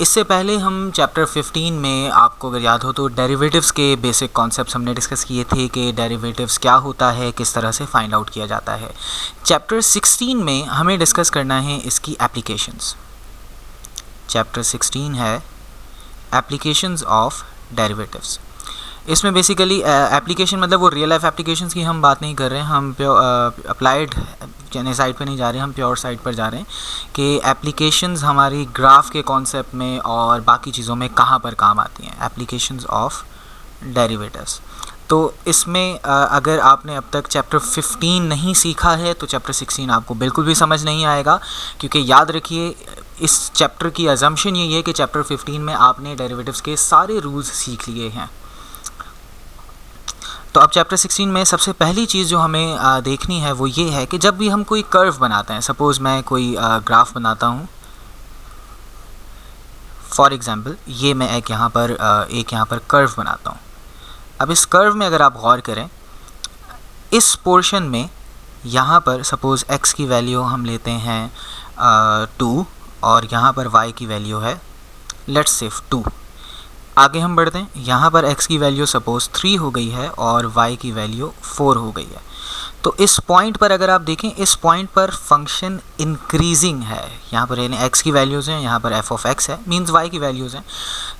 इससे पहले हम चैप्टर 15 में, आपको अगर याद हो तो, डेरिवेटिव्स के बेसिक कॉन्सेप्ट्स हमने डिस्कस किए थे कि डेरिवेटिव्स क्या होता है, किस तरह से फाइंड आउट किया जाता है। चैप्टर 16 में हमें डिस्कस करना है इसकी एप्लीकेशंस। चैप्टर 16 है एप्लीकेशंस ऑफ डेरिवेटिव्स। इसमें बेसिकली एप्लीकेशन मतलब वो रियल लाइफ एप्लीकेशंस की हम बात नहीं कर रहे हैं, हम अप्लाइड यानी साइड पे नहीं जा रहे, हम प्योर साइड पर जा रहे हैं कि एप्लीकेशंस हमारी ग्राफ के कॉन्सेप्ट में और बाकी चीज़ों में कहाँ पर काम आती हैं, एप्लीकेशंस ऑफ डेरिवेटिव्स। तो इसमें अगर आपने अब तक चैप्टर 15 नहीं सीखा है तो चैप्टर 16 आपको बिल्कुल भी समझ नहीं आएगा, क्योंकि याद रखिए इस चैप्टर की अजम्पशन यही है कि चैप्टर 15 में आपने डेरिवेटिव्स के सारे रूल्स सीख लिए हैं। तो अब चैप्टर 16 में सबसे पहली चीज़ जो हमें देखनी है वो ये है कि जब भी हम कोई कर्व बनाते हैं, सपोज़ मैं कोई ग्राफ बनाता हूँ, फॉर एग्ज़ाम्पल ये मैं एक यहाँ पर कर्व बनाता हूँ। अब इस कर्व में अगर आप गौर करें, इस पोर्शन में यहाँ पर सपोज़ x की वैल्यू हम लेते हैं 2 और यहाँ पर y की वैल्यू है लेट्स से 2। आगे हम बढ़ते हैं, यहाँ पर x की वैल्यू सपोज़ 3 हो गई है और y की वैल्यू 4 हो गई है। तो इस पॉइंट पर अगर आप देखें, इस पॉइंट पर फंक्शन इंक्रीजिंग है। यहाँ पर यानी x की वैल्यूज़ हैं, यहाँ पर f ऑफ x है, मींस y की वैल्यूज़ हैं।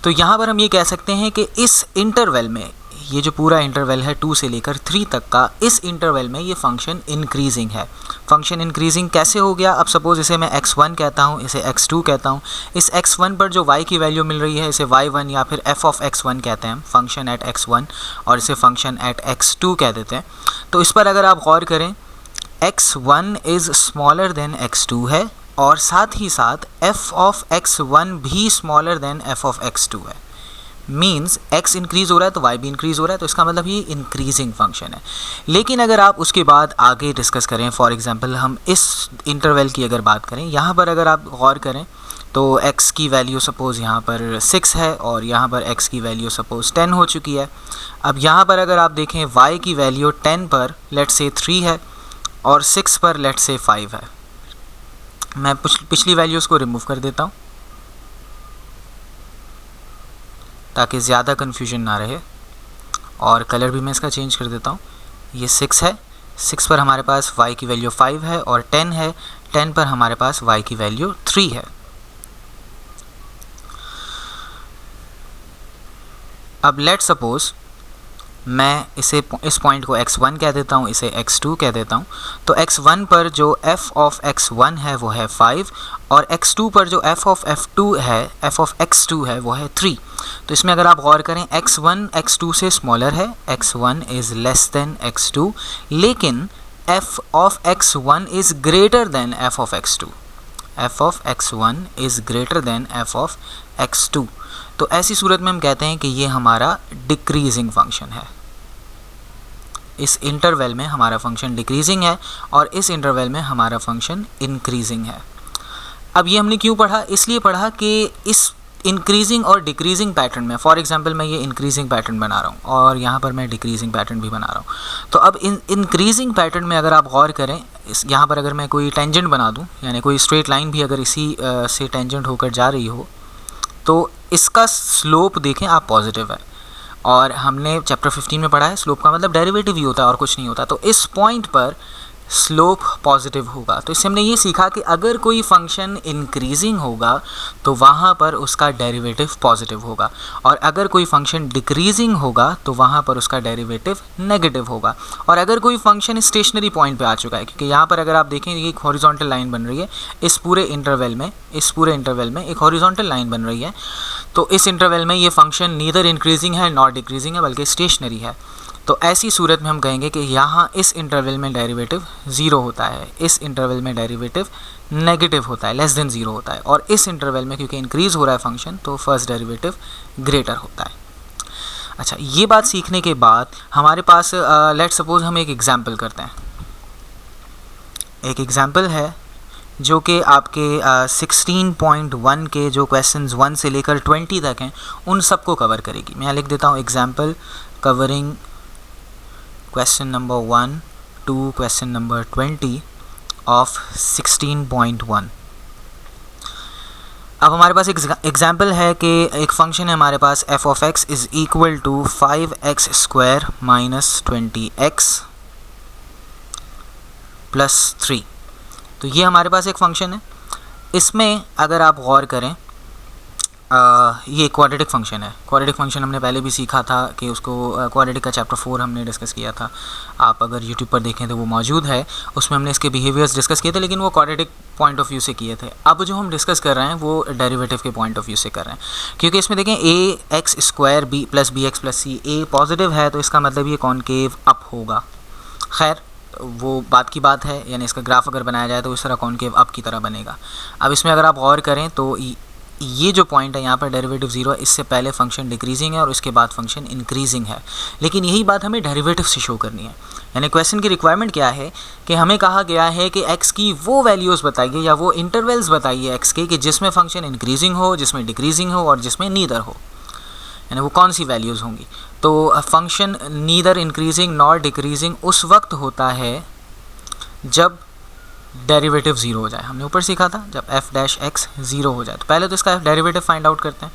तो यहाँ पर हम ये कह सकते हैं कि इस इंटरवल में, ये जो पूरा इंटरवल है 2 से लेकर 3 तक का, इस इंटरवल में ये फंक्शन इंक्रीजिंग है। फंक्शन इंक्रीजिंग कैसे हो गया? अब सपोज़ इसे मैं x1 कहता हूँ, इसे x2 कहता हूँ। इस x1 पर जो y की वैल्यू मिल रही है इसे y1 या फिर f ऑफ x1 कहते हैं, फंक्शन एट x1, और इसे फंक्शन एट x2 कह देते हैं। तो इस पर अगर आप गौर करें, x1 is smaller than x2 है, और साथ ही साथ f ऑफ x1 भी smaller than f of x2 है। मीन्स x इंक्रीज़ हो रहा है तो y भी इंक्रीज़ हो रहा है, तो इसका मतलब ये इंक्रीजिंग फंक्शन है। लेकिन अगर आप उसके बाद आगे डिस्कस करें, फॉर एग्जांपल हम इस इंटरवल की अगर बात करें, यहाँ पर अगर आप गौर करें तो x की वैल्यू सपोज़ यहाँ पर 6 है और यहाँ पर x की वैल्यू सपोज़ 10 हो चुकी है। अब यहाँ पर अगर आप देखें, y की वैल्यू 10 पर लेट्स से 3 है और 6 पर लेट्स से 5 है। मैं पिछली वैल्यूज़ को रिमूव कर देता हूँ ताकि ज़्यादा कन्फ्यूजन ना रहे, और कलर भी मैं इसका चेंज कर देता हूँ। ये 6 है, 6 पर हमारे पास y की वैल्यू 5 है, और 10 है, 10 पर हमारे पास y की वैल्यू 3 है। अब लेट्स सपोज़ मैं इस पॉइंट को x1 कह देता हूँ, इसे x2 कह देता हूँ। तो x1 पर जो f ऑफ x1 है वो है 5, और x2 पर जो f ऑफ x2 है वो है 3। तो इसमें अगर आप गौर करें, x1 x2 से स्मॉलर है, x1 is less than x2, लेकिन f of x1 is greater than f of x2। f of x1 is greater than f of x2। तो ऐसी सूरत में हम कहते हैं कि ये हमारा डिक्रीजिंग फंक्शन है। इस इंटरवल में हमारा फंक्शन डिक्रीजिंग है और इस इंटरवल में हमारा फंक्शन इंक्रीजिंग है। अब ये हमने क्यों पढ़ा? इसलिए पढ़ा कि इस इंक्रीजिंग और डिक्रीजिंग पैटर्न में, फॉर एग्जांपल मैं ये इंक्रीजिंग पैटर्न बना रहा हूँ और यहाँ पर मैं डिक्रीजिंग पैटर्न भी बना रहा हूँ। तो अब इंक्रीजिंग पैटर्न में अगर आप गौर करें, यहाँ पर अगर मैं कोई टेंजेंट बना दूँ, यानी कोई स्ट्रेट लाइन भी अगर इसी से टेंजेंट होकर जा रही हो, तो इसका स्लोप देखें आप पॉजिटिव है, और हमने चैप्टर 15 में पढ़ा है स्लोप का मतलब डेरिवेटिव ही होता है और कुछ नहीं होता। तो इस पॉइंट पर स्लोप पॉजिटिव होगा। तो इससे हमने ये सीखा कि अगर कोई फंक्शन इंक्रीजिंग होगा तो वहाँ पर उसका डेरिवेटिव पॉजिटिव होगा, और अगर कोई फंक्शन डिक्रीजिंग होगा तो वहाँ पर उसका डेरिवेटिव नेगेटिव होगा। और अगर कोई फंक्शन स्टेशनरी पॉइंट पे आ चुका है, क्योंकि यहाँ पर अगर आप देखें ये एक हॉरिजॉन्टल लाइन बन रही है, इस पूरे इंटरवल में एक हॉरिजॉन्टल लाइन बन रही है, तो इस इंटरवल में ये फंक्शन नीदर इंक्रीजिंग है नॉट डिक्रीजिंग है, बल्कि स्टेशनरी है। तो ऐसी सूरत में हम कहेंगे कि यहाँ इस इंटरवल में डेरिवेटिव 0 होता है, इस इंटरवल में डेरिवेटिव नेगेटिव होता है, लेस देन 0 होता है, और इस इंटरवल में क्योंकि इंक्रीज़ हो रहा है फंक्शन तो फर्स्ट डेरिवेटिव ग्रेटर होता है। अच्छा, ये बात सीखने के बाद हमारे पास लेट्स सपोज हम एक एग्जाम्पल करते हैं। एक एग्जाम्पल है जो कि आपके 16.1 के जो क्वेश्चंस 1 से लेकर 20 तक हैं उन सबको कवर करेगी। मैं यहाँ लिख देता हूँ example covering question number 1 to question number 20 of 16.1। अब हमारे पास एक एग्जाम्पल है कि एक फंक्शन है हमारे पास f of x is equal to 5x² minus 20x plus 3। तो ये हमारे पास एक फंक्शन है। इसमें अगर आप गौर करें ये क्वाड्रेटिक फंक्शन है। क्वाड्रेटिक फंक्शन हमने पहले भी सीखा था कि उसको क्वाड्रेटिक का चैप्टर 4 हमने डिस्कस किया था। आप अगर यूट्यूब पर देखें तो वो मौजूद है, उसमें हमने इसके बिहेवियर्स डिस्कस किए थे, लेकिन वो क्वाड्रेटिक पॉइंट ऑफ व्यू से किए थे। अब जो हम डिस्कस कर रहे हैं वो डेरिवेटिव के पॉइंट ऑफ व्यू से कर रहे हैं, क्योंकि इसमें देखें ax² b plus bx plus c a positive है, तो इसका मतलब ये कॉनकेव अप होगा। खैर वो बात की बात है, यानी इसका ग्राफ अगर बनाया जाए तो इस तरह कॉनकेव अप की तरह बनेगा। अब इसमें अगर आप गौर करें तो ये जो पॉइंट है यहाँ पर डेरिवेटिव 0 है, इससे पहले फंक्शन डिक्रीजिंग है और इसके बाद फंक्शन इंक्रीजिंग है, लेकिन यही बात हमें डेरिवेटिव से शो करनी है। यानी क्वेश्चन की रिक्वायरमेंट क्या है कि हमें कहा गया है कि x की वो वैल्यूज़ बताइए या वो इंटरवल्स बताइए x के कि जिसमें फंक्शन इंक्रीजिंग हो, जिसमें डिक्रीजिंग हो और जिसमें नीदर हो, यानी वो कौन सी वैल्यूज़ होंगी। तो function neither increasing nor decreasing उस वक्त होता है जब डेरिवेटिव 0 हो जाए। हमने ऊपर सीखा था जब f डैश x 0 हो जाए। तो पहले तो इसका डेरिवेटिव फाइंड आउट करते हैं।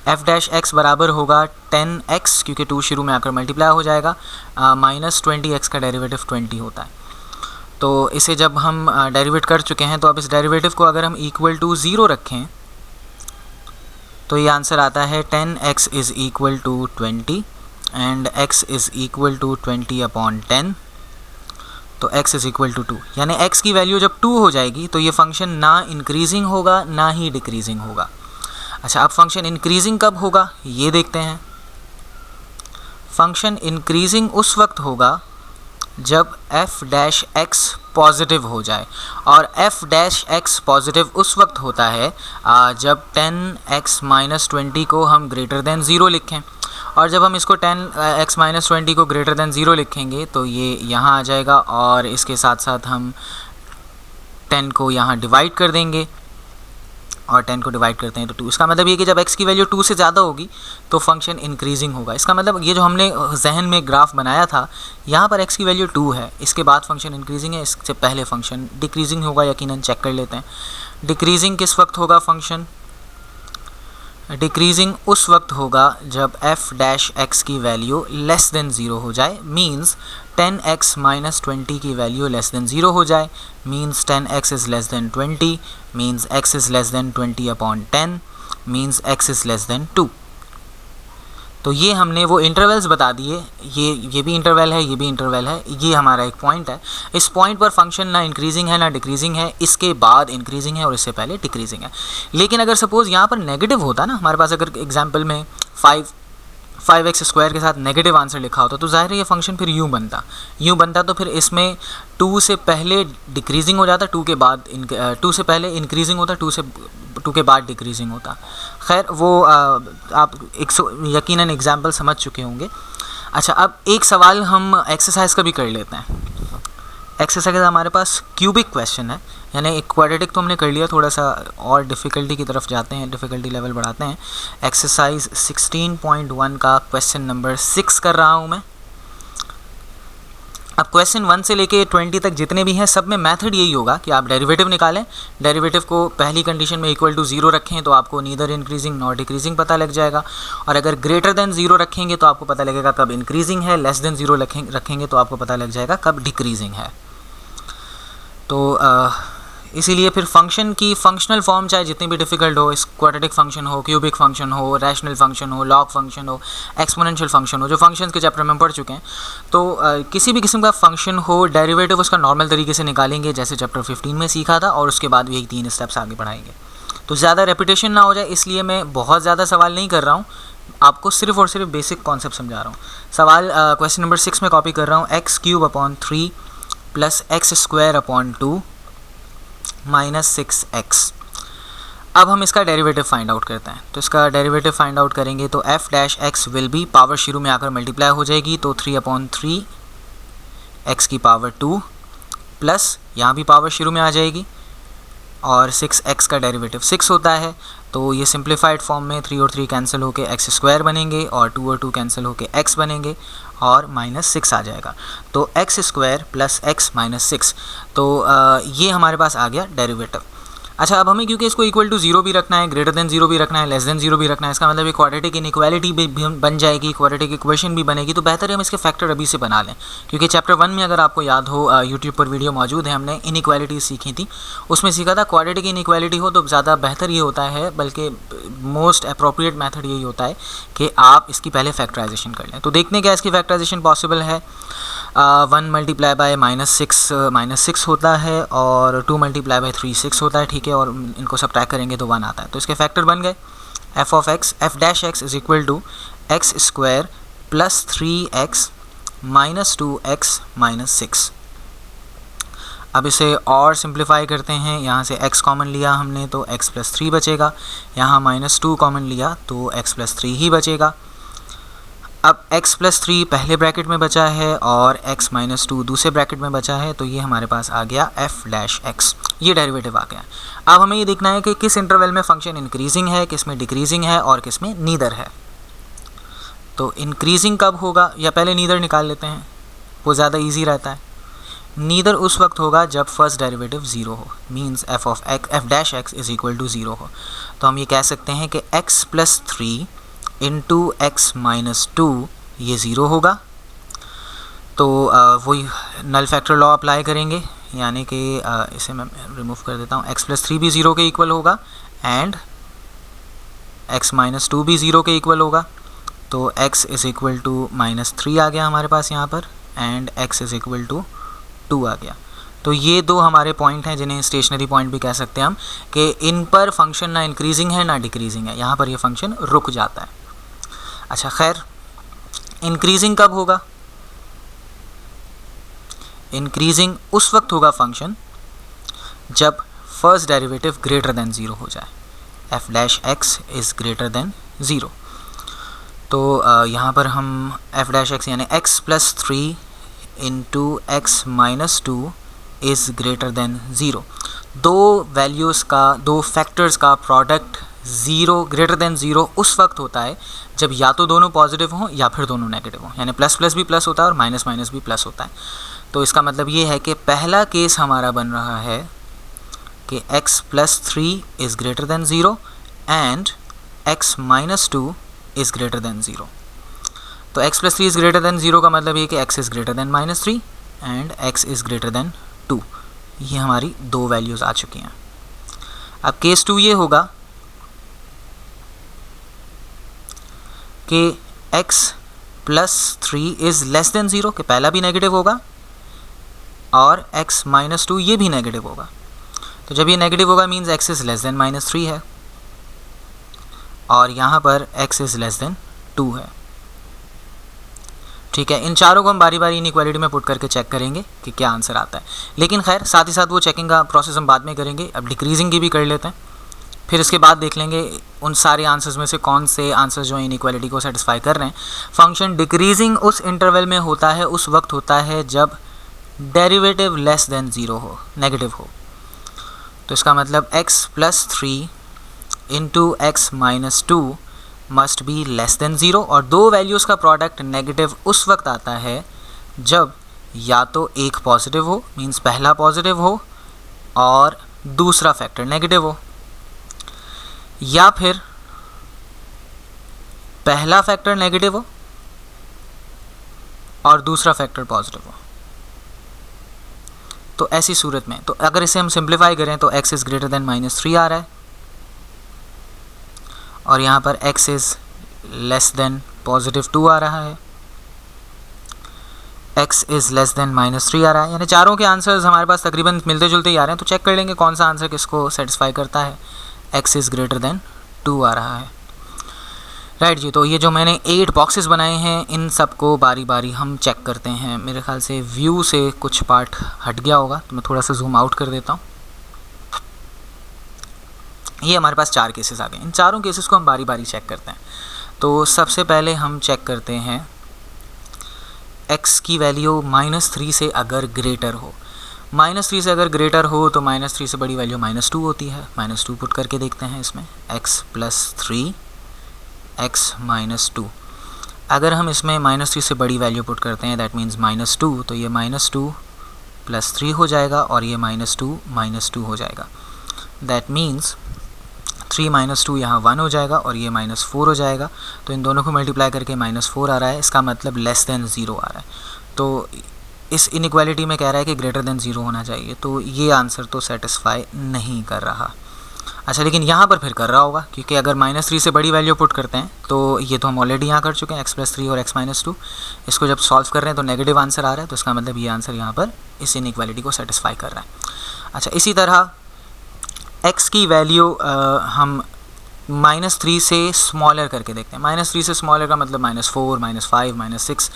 f डैश x बराबर होगा 10x, क्योंकि 2 शुरू में आकर मल्टीप्लाई हो जाएगा, माइनस 20x का डेरिवेटिव 20 होता है। तो इसे जब हम डेरिवेट कर चुके हैं, तो अब इस डेरिवेटिव को अगर हम इक्वल टू 0 रखें तो ये आंसर आता है 10x is equal to 20 and x is equal to 20/10। तो x इज़ इक्वल टू 2, यानी x की वैल्यू जब 2 हो जाएगी तो ये फंक्शन ना इंक्रीजिंग होगा ना ही डिक्रीजिंग होगा। अच्छा, अब फंक्शन इंक्रीजिंग कब होगा ये देखते हैं। फंक्शन इंक्रीजिंग उस वक्त होगा जब f डैश x पॉजिटिव हो जाए, और f डैश x पॉजिटिव उस वक्त होता है जब 10x माइनस 20 को हम ग्रेटर दैन 0 लिखें। और जब हम इसको 10x माइनस 20 को ग्रेटर दैन 0 लिखेंगे तो ये यहाँ आ जाएगा, और इसके साथ साथ हम 10 को यहाँ डिवाइड कर देंगे, और 10 को डिवाइड करते हैं तो 2। इसका मतलब ये कि जब x की वैल्यू 2 से ज़्यादा होगी तो फंक्शन इंक्रीजिंग होगा। इसका मतलब ये जो हमने जहन में ग्राफ बनाया था, यहाँ पर x की वैल्यू 2 है, इसके बाद फंक्शन इंक्रीजिंग है, इससे पहले फंक्शन डिक्रीजिंग होगा। यकीनन चेक कर लेते हैं डिक्रीजिंग किस वक्त होगा। फंक्शन डिक्रीजिंग उस वक्त होगा जब f डैश x की वैल्यू लेस देन 0 हो जाए, मीन्स 10x माइनस 20 की वैल्यू लेस देन 0 हो जाए, means 10x is less than 20, means x is less than 20/10, means x is less than 2। तो ये हमने वो इंटरवल्स बता दिए, ये भी इंटरवल है, ये भी इंटरवल है, ये हमारा एक पॉइंट है। इस पॉइंट पर फंक्शन ना इंक्रीजिंग है ना डिक्रीजिंग है, इसके बाद इंक्रीजिंग है और इससे पहले डिक्रीजिंग है। लेकिन अगर सपोज़ यहाँ पर नेगेटिव होता ना, हमारे पास अगर एग्जाम्पल में 5x² के साथ नेगेटिव आंसर लिखा होता तो ज़ाहिर है ये फंक्शन फिर यूँ बनता तो फिर इसमें 2 से पहले डिक्रीजिंग हो जाता, 2 के बाद 2 से पहले इंक्रीजिंग होता, 2 के बाद डिक्रीजिंग होता। खैर वो आप यकीनन एग्जाम्पल समझ चुके होंगे। अच्छा, अब एक सवाल हम एक्सरसाइज का भी कर लेते हैं। एक्सरसाइज हमारे पास क्यूबिक क्वेश्चन है, यानी एक क्वाड्रेटिक तो हमने कर लिया, थोड़ा सा और डिफ़िकल्टी की तरफ जाते हैं, डिफ़िकल्टी लेवल बढ़ाते हैं। एक्सरसाइज 16.1 का क्वेश्चन नंबर 6 कर रहा हूँ मैं। अब क्वेश्चन 1 से लेके 20 तक जितने भी हैं सब में मेथड यही होगा कि आप डेरिवेटिव निकालें, डेरिवेटिव को पहली कंडीशन में इक्वल टू 0 रखें तो आपको नीदर इंक्रीजिंग नॉट डिक्रीजिंग पता लग जाएगा, और अगर ग्रेटर देन 0 रखेंगे तो आपको पता लगेगा कब इंक्रीजिंग है, लेस देन 0 रखेंगे तो आपको पता लग जाएगा कब डिक्रीजिंग है। तो इसीलिए फिर फंक्शन की फंक्शनल फॉर्म चाहे जितनी भी डिफ़िकल्ट हो, इस क्वाड्रेटिक फंक्शन हो, क्यूबिक फंक्शन हो, रैशनल फंक्शन हो, लॉग फंक्शन हो, एक्सपोनेंशियल फंक्शन हो, जो फंक्शंस के चैप्टर में हम पढ़ चुके हैं, तो किसी भी किस्म का फंक्शन हो, डेरिवेटिव उसका नॉर्मल तरीके से निकालेंगे जैसे चैप्टर 15 में सीखा था, और उसके बाद भी एक 3 स्टेप्स आगे बढ़ाएंगे। तो ज़्यादा रेपिटेशन ना हो जाए इसलिए मैं बहुत ज़्यादा सवाल नहीं कर रहा हूँ, आपको सिर्फ और सिर्फ बेसिक कॉन्सेप्ट समझा रहा हूँ। सवाल क्वेश्चन नंबर 6 में कॉपी कर रहा हूँ। x³ plus x² minus 6x। अब हम इसका डेरिवेटिव फाइंड आउट करते हैं। तो इसका डेरिवेटिव फाइंड आउट करेंगे तो f dash x will be, power शुरू में आकर मल्टीप्लाई हो जाएगी तो 3/3 x की पावर 2 प्लस यहाँ भी पावर शुरू में आ जाएगी, और 6x का डेरिवेटिव 6 होता है। तो ये सिंप्लीफाइड फॉर्म में 3 और 3 कैंसिल होकर x² बनेंगे, और 2 और 2 कैंसिल होकर x बनेंगे, और माइनस 6 आ जाएगा। तो x² प्लस x माइनस 6, तो ये हमारे पास आ गया डेरिवेटिव। अच्छा, अब हमें क्योंकि इसको इक्वल टू 0 भी रखना है, ग्रेटर देन 0 भी रखना है, लेस देन 0 भी रखना है, इसका मतलब ये क्वाड्रेटिक इनइक्वालिटी भी बन जाएगी, क्वाड्रेटिक इक्वेशन भी बनेगी। तो बेहतर है हम इसके फैक्टर अभी से बना लें, क्योंकि चैप्टर 1 में अगर आपको याद हो, यूट्यूब पर वीडियो मौजूद है, हमने इनइक्वालिटी सीखी थी, उसमें सीखा था क्वाड्रेटिक इनइक्वालिटी हो तो ज़्यादा बेहतर ये होता है, बल्कि मोस्ट अप्रोप्रिएट मेथड यही होता है कि आप इसकी पहले फैक्टराइजेशन कर लें। तो देखते हैं क्या इसकी फैक्टराइजेशन पॉसिबल है। 1 मल्टीप्लाई बाय -6 होता है, और 2 मल्टीप्लाई बाय 3 6 होता है, ठीक है, और इनको सब्ट्रैक्ट करेंगे तो 1 आता है। तो इसके फैक्टर बन गए। f of x f dash x is equal to x square plus 3x minus 2x minus 6। अब इसे और सिंप्लीफाई करते हैं, यहाँ से x कॉमन लिया हमने तो x प्लस 3 बचेगा, यहाँ -2 कॉमन लिया तो x प्लस 3 ही बचेगा। अब x प्लस 3 पहले ब्रैकेट में बचा है और x माइनस 2 दूसरे ब्रैकेट में बचा है, तो ये हमारे पास आ गया f डैश x, ये डेरिवेटिव आ गया। अब हमें ये देखना है कि किस इंटरवल में फंक्शन इंक्रीजिंग है, किस में डिक्रीजिंग है और किस में नीदर है। तो इंक्रीजिंग कब होगा, या पहले नीदर निकाल लेते हैं, वो ज़्यादा ईजी रहता है। नीदर उस वक्त होगा जब फर्स्ट डेरिवेटिव 0 हो, means f dash x is equal to 0 हो। तो हम ये कह सकते हैं कि x plus 3 into x minus 2 ये 0 होगा। तो वही नल फैक्टर लॉ अप्लाई करेंगे, यानी कि इसे मैं रिमूव कर देता हूँ। x प्लस 3 भी 0 के इक्वल होगा एंड x माइनस 2 भी 0 के इक्वल होगा। तो x इज़ इक्वल टू -3 आ गया हमारे पास यहाँ पर, and x is equal to 2 आ गया। तो ये दो हमारे पॉइंट हैं जिन्हें स्टेशनरी पॉइंट भी कह सकते हैं हम, कि इन पर फंक्शन ना इंक्रीजिंग है ना डिक्रीजिंग है, यहाँ पर ये फंक्शन रुक जाता है। अच्छा खैर, इंक्रीजिंग कब होगा? इंक्रीजिंग उस वक्त होगा फंक्शन जब फर्स्ट डेरिवेटिव ग्रेटर देन 0 हो जाए, f dash x is greater than 0। तो यहाँ पर हम f डैश x यानी x plus 3 into x minus 2 is greater than 0, दो वैल्यूज़ का, दो फैक्टर्स का प्रोडक्ट 0 ग्रेटर देन 0 उस वक्त होता है जब या तो दोनों पॉजिटिव हों या फिर दोनों नेगेटिव हों, यानी प्लस प्लस भी प्लस होता है और माइनस माइनस भी प्लस होता है। तो इसका मतलब ये है कि पहला केस हमारा बन रहा है कि x plus 3 is greater than 0 and x minus 2 is greater than 0। तो x plus 3 is greater than 0 का मतलब ये कि x is greater than -3 and x is greater than 2। ये हमारी दो वैल्यूज़ आ चुकी हैं। अब केस 2 ये होगा कि x plus 3 is less than 0, कि पहला भी नेगेटिव होगा और x माइनस 2 ये भी नेगेटिव होगा। तो जब ये नेगेटिव होगा means x is less than -3 है, और यहाँ पर x इज़ लेस देन 2 है। ठीक है, इन चारों को हम बारी बारी इनइक्वालिटी में पुट करके चेक करेंगे कि क्या आंसर आता है। लेकिन खैर साथ ही साथ वो चेकिंग का प्रोसेस हम बाद में करेंगे। अब डिक्रीजिंग की भी कर लेते हैं, फिर इसके बाद देख लेंगे उन सारे आंसर्स में से कौन से आंसर्स जो इनइक्वालिटी को सेटिस्फाई कर रहे हैं। फंक्शन डिक्रीजिंग उस इंटरवल में होता है, उस वक्त होता है जब डेरिवेटिव लेस देन 0 हो, नेगेटिव हो। तो इसका मतलब x plus 3 into x minus 2 must be less than 0, और दो वैल्यूज़ का प्रोडक्ट नेगेटिव उस वक्त आता है जब या तो एक पॉजिटिव हो, मींस पहला पॉजिटिव हो और दूसरा फैक्टर नेगेटिव हो, या फिर पहला फैक्टर नेगेटिव हो और दूसरा फैक्टर पॉजिटिव हो। तो ऐसी सूरत में, तो अगर इसे हम सिंप्लीफाई करें तो x इज़ ग्रेटर देन -3 आ रहा है, और यहाँ पर x इज़ लेस देन +2 आ रहा है, x इज़ लेस देन -3 आ रहा है। यानी चारों के आंसर्स हमारे पास तकरीबन मिलते जुलते ही आ रहे हैं। तो चेक कर लेंगे कौन सा आंसर किसको सेटिस्फाई करता है। x इज़ ग्रेटर देन 2 आ रहा है, राइट जी। तो ये जो मैंने 8 बॉक्सेस बनाए हैं, इन सब को बारी बारी हम चेक करते हैं। मेरे ख्याल से व्यू से कुछ पार्ट हट गया होगा, तो मैं थोड़ा सा जूम आउट कर देता हूँ। ये हमारे पास 4 केसेस आ गए। इन चारों केसेस को हम बारी बारी चेक करते हैं। तो सबसे पहले हम चेक करते हैं x की वैल्यू -3 से अगर ग्रेटर हो। -3 से अगर ग्रेटर हो तो -3 से बड़ी वैल्यू -2 होती है। -2 पुट करके देखते हैं इसमें, x प्लस 3 x माइनस 2। अगर हम इसमें -3 से बड़ी वैल्यू पुट करते हैं, दैट मीन्स -2, तो ये -2 + 3 हो जाएगा और ये -2 -2 हो जाएगा। दैट मीन्स 3 माइनस 2 यहाँ 1 हो जाएगा और ये -4 हो जाएगा, तो इन दोनों को मल्टीप्लाई करके -4 आ रहा है, इसका मतलब लेस देन 0 आ रहा है। तो इस इनइक्वालिटी में कह रहा है कि ग्रेटर देन 0 होना चाहिए, तो ये आंसर तो सेटिस्फाई नहीं कर रहा। अच्छा, लेकिन यहाँ पर फिर कर रहा होगा, क्योंकि अगर -3 से बड़ी वैल्यू पुट करते हैं तो ये तो हम ऑलरेडी यहाँ कर चुके हैं, x+3 और x-2, इसको जब सॉल्व कर रहे हैं तो नेगेटिव आंसर आ रहा है, तो इसका मतलब ये आंसर यहाँ पर इस इनइक्वालिटी को सेटिस्फाई कर रहा है। अच्छा, इसी तरह x की वैल्यू हम -3 से स्मॉलर करके देखते हैं। -3 से स्मॉलर का मतलब -4, -5, -6,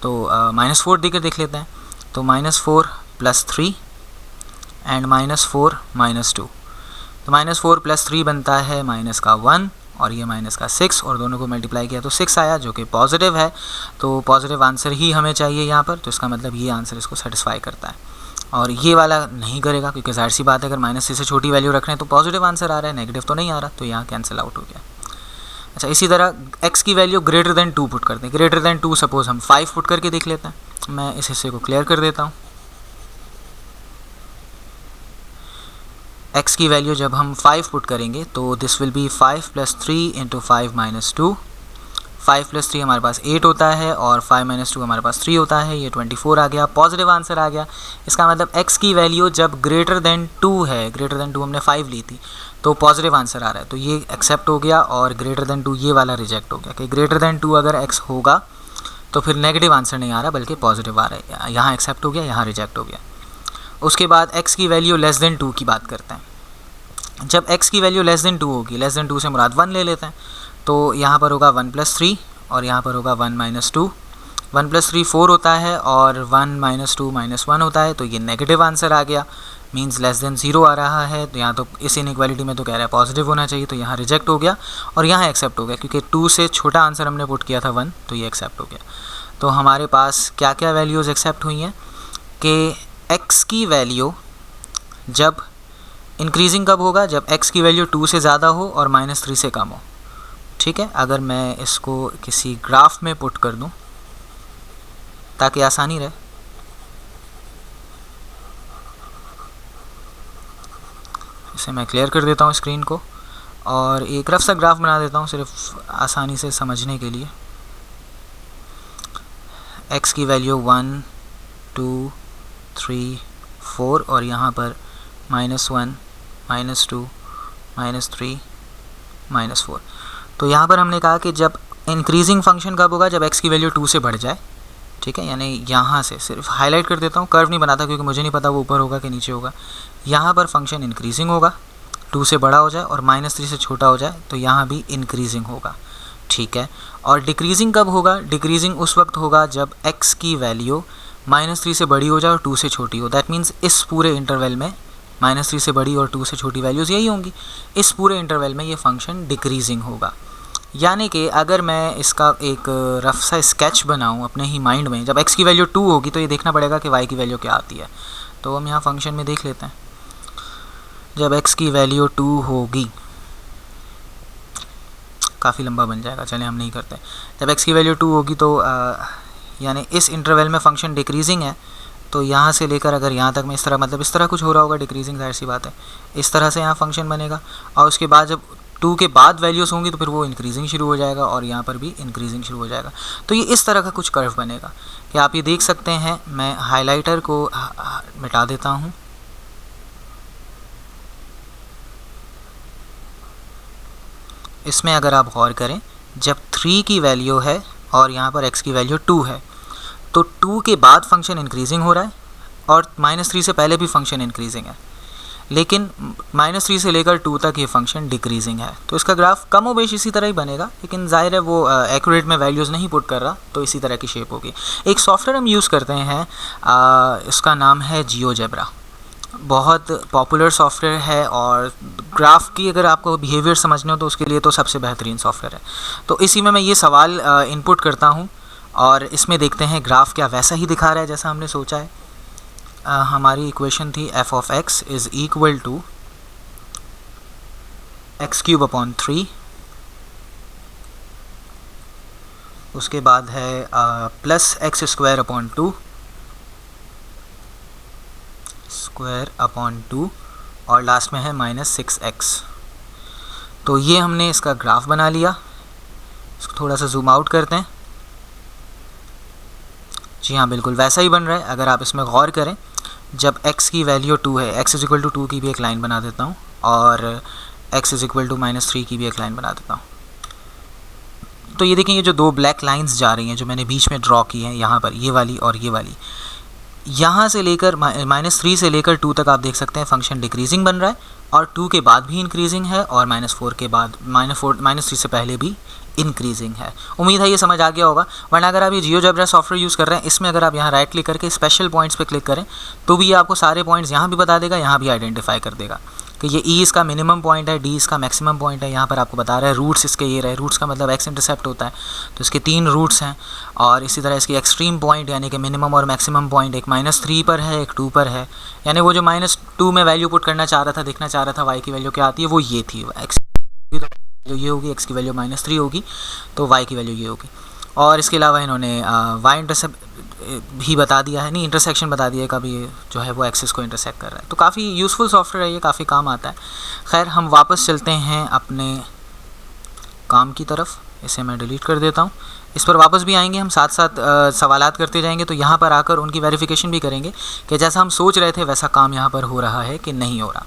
तो -4 देकर देख लेते हैं। तो -4 + 3 एंड -4 -2, तो -4 + 3 बनता है -1 और ये -6, और दोनों को मल्टीप्लाई किया तो 6 आया, जो कि पॉजिटिव है, तो पॉजिटिव आंसर ही हमें चाहिए यहाँ पर, तो इसका मतलब ये आंसर इसको सेटिस्फाई करता है। और ये वाला नहीं करेगा, क्योंकि जाहिर सी बात है अगर -3 से छोटी वैल्यू रख रहे हैं तो पॉजिटिव आंसर आ रहा है, नेगेटिव तो नहीं आ रहा, तो यहाँ कैंसिल आउट हो गया। अच्छा, इसी तरह x की वैल्यू ग्रेटर देन 2 पुट करते हैं। ग्रेटर देन 2 सपोज हम 5 पुट करके देख लेते हैं। मैं इस हिस्से को क्लियर कर देता हूँ। x की वैल्यू जब हम 5 पुट करेंगे तो दिस विल बी 5 + 3 × 5 - 2। 5 + 3 हमारे पास 8 होता है और 5 - 2 हमारे पास 3 होता है, ये 24 आ गया, पॉजिटिव आंसर आ गया। इसका मतलब x की वैल्यू जब ग्रेटर देन 2 है, ग्रेटर देन 2 हमने 5 ली थी, तो पॉजिटिव आंसर आ रहा है, तो ये एक्सेप्ट हो गया, और ग्रेटर देन 2 ये वाला रिजेक्ट हो गया कि ग्रेटर देन 2 अगर x होगा तो फिर नेगेटिव आंसर नहीं आ रहा बल्कि पॉजिटिव आ रहा है। यहाँ एक्सेप्ट हो गया, यहाँ रिजेक्ट हो गया। उसके बाद x की वैल्यू लेस देन 2 की बात करते हैं। जब x की वैल्यू लेस देन 2 होगी, लेस देन 2 से मुराद 1 ले लेते हैं, तो यहाँ पर होगा 1 + 3 और यहाँ पर होगा 1 - 2। 1 + 3 4 होता है और 1 - 2 -1 होता है, तो ये नेगेटिव आंसर आ गया, मींस लेस देन 0 आ रहा है। तो यहाँ तो इस इनइक्वालिटी में तो कह रहा है पॉजिटिव होना चाहिए, तो यहाँ रिजेक्ट हो गया और यहाँ एक्सेप्ट हो गया, क्योंकि 2 से छोटा आंसर हमने पुट किया था 1, तो ये एक्सेप्ट हो गया। तो हमारे पास क्या क्या वैल्यूज़ एक्सेप्ट हुई हैं कि x की वैल्यू जब इंक्रीजिंग कब होगा, जब x की वैल्यू 2 से ज़्यादा हो और -3 से कम हो। ठीक है, अगर मैं इसको किसी ग्राफ में पुट कर दूं ताकि आसानी रहे, इसे मैं क्लियर कर देता हूं स्क्रीन को और एक रफ सा ग्राफ बना देता हूं सिर्फ आसानी से समझने के लिए। x की वैल्यू 1, 2, 3, 4 और यहाँ पर -1, -2, -3, -4। तो यहाँ पर हमने कहा कि जब इंक्रीजिंग फंक्शन कब होगा, जब x की वैल्यू 2 से बढ़ जाए। ठीक है, यानी यहाँ से सिर्फ हाईलाइट कर देता हूँ, कर्व नहीं बनाता क्योंकि मुझे नहीं पता वो ऊपर होगा कि नीचे होगा। यहाँ पर फंक्शन इंक्रीजिंग होगा, 2 से बड़ा हो जाए और -3 से छोटा हो जाए, तो यहाँ भी इंक्रीजिंग होगा। ठीक है, और डिक्रीजिंग कब होगा, डिक्रीजिंग उस वक्त होगा जब x की वैल्यू -3 से बड़ी हो जाए और 2 से छोटी हो। दैट मीन्स इस पूरे इंटरवल में -3 से बड़ी और 2 से छोटी वैल्यूज़ यही होंगी, इस पूरे इंटरवल में ये फंक्शन डिक्रीजिंग होगा। यानी कि अगर मैं इसका एक रफ सा स्केच बनाऊं अपने ही माइंड में, जब x की वैल्यू 2 होगी तो ये देखना पड़ेगा कि y की वैल्यू क्या आती है। तो हम यहाँ फंक्शन में देख लेते हैं। जब x की वैल्यू 2 होगी, काफ़ी लंबा बन जाएगा, चलें हम नहीं करते। जब x की वैल्यू 2 होगी तो यानी इस इंटरवल में फंक्शन डिक्रीजिंग है, तो यहाँ से लेकर अगर यहाँ तक मैं इस तरह, मतलब इस तरह कुछ हो रहा होगा डिक्रीजिंग, जाहिर सी बात है, इस तरह से यहाँ फंक्शन बनेगा। और उसके बाद जब 2 के बाद वैल्यूज़ होंगी तो फिर वो इंक्रीजिंग शुरू हो जाएगा और यहाँ पर भी इंक्रीजिंग शुरू हो जाएगा। तो ये इस तरह का कुछ कर्व बनेगा कि आप ये देख सकते हैं। मैं हाइलाइटर को मिटा देता हूँ। इसमें अगर आप गौर करें, जब 3 की वैल्यू है और यहाँ पर x की वैल्यू 2 है, तो 2 के बाद फंक्शन इंक्रीजिंग हो रहा है और -3 से पहले भी फंक्शन इंक्रीजिंग है, लेकिन -3 से लेकर 2 तक ये फंक्शन डिक्रीजिंग है। तो इसका ग्राफ कमोबेश इसी तरह ही बनेगा, लेकिन जाहिर है वो एक्यूरेट में वैल्यूज़ नहीं पुट कर रहा, तो इसी तरह की शेप होगी। एक सॉफ्टवेयर हम यूज़ करते हैं, इसका नाम है जियोजेब्रा, बहुत पॉपुलर सॉफ्टवेयर है और ग्राफ की अगर आपको बिहेवियर समझने हो तो उसके लिए तो सबसे बेहतरीन सॉफ्टवेयर है। तो इसी में मैं ये सवाल इनपुट करता हूँ और इसमें देखते हैं ग्राफ क्या वैसा ही दिखा रहा है जैसा हमने सोचा है। हमारी इक्वेशन थी f(x) is equal to x³/3, उसके बाद है प्लस x²/2 2 और लास्ट में है -6x। तो ये हमने इसका ग्राफ बना लिया। इसको थोड़ा सा जूम आउट करते हैं। जी हाँ, बिल्कुल वैसा ही बन रहा है। अगर आप इसमें गौर करें, जब x की वैल्यू 2 है, x = 2 की भी एक लाइन बना देता हूँ और x = -3 की भी एक लाइन बना देता हूँ। तो ये देखें, ये जो दो ब्लैक लाइंस जा रही हैं जो मैंने बीच में ड्रॉ की हैं यहाँ पर, ये वाली और ये वाली, यहाँ से लेकर -3 से लेकर 2 तक आप देख सकते हैं फंक्शन डिक्रीजिंग बन रहा है और 2 के बाद भी इंक्रीजिंग है और -4 के बाद -3 से पहले भी इंक्रीजिंग है। उम्मीद है ये समझ आ गया होगा। वरना अगर आप ये जियोजेब्रा सॉफ्टवेयर यूज़ कर रहे हैं, इसमें अगर आप यहाँ राइट क्लिक करके स्पेशल पॉइंट्स पे क्लिक करें तो भी ये आपको सारे पॉइंट्स यहाँ भी बता देगा, यहाँ भी आइडेंटिफाई कर देगा कि ये ई इसका मिनिमम पॉइंट है, डी इसका मैक्सिमम पॉइंट है। यहाँ पर आपको बता रहा है रूट्स इसके ये रहे, रूट्स का मतलब एक्स इंटरसेप्ट होता है, तो इसके 3 रूट्स हैं। और इसी तरह इसकी एक्सट्रीम पॉइंट यानी कि मिनिमम और मैक्सिमम पॉइंट एक -3 पर है, एक 2 पर है। यानी वो जो -2 में वैल्यू पुट करना चाह रहा था, देखना चाह रहा था वाई की वैल्यू क्या आती है, वो ये थी। एक्स की वैल्यू ये होगी, एक्स की वैल्यू -3 होगी, तो वाई की वैल्यू ये होगी। और इसके अलावा इन्होंने वाई इंटरसेप्ट भी बता दिया है, नहीं इंटरसेक्शन बता दिया है, कभी जो है वो एक्सिस को इंटरसेक्ट कर रहा है। तो काफ़ी यूज़फुल सॉफ्टवेयर है ये, काफ़ी काम आता है। खैर, हम वापस चलते हैं अपने काम की तरफ। इसे मैं डिलीट कर देता हूँ। इस पर वापस भी आएंगे हम, साथ साथ सवालात करते जाएंगे। तो यहाँ पर आकर उनकी वेरिफिकेशन भी करेंगे कि जैसा हम सोच रहे थे वैसा काम यहाँ पर हो रहा है कि नहीं हो रहा।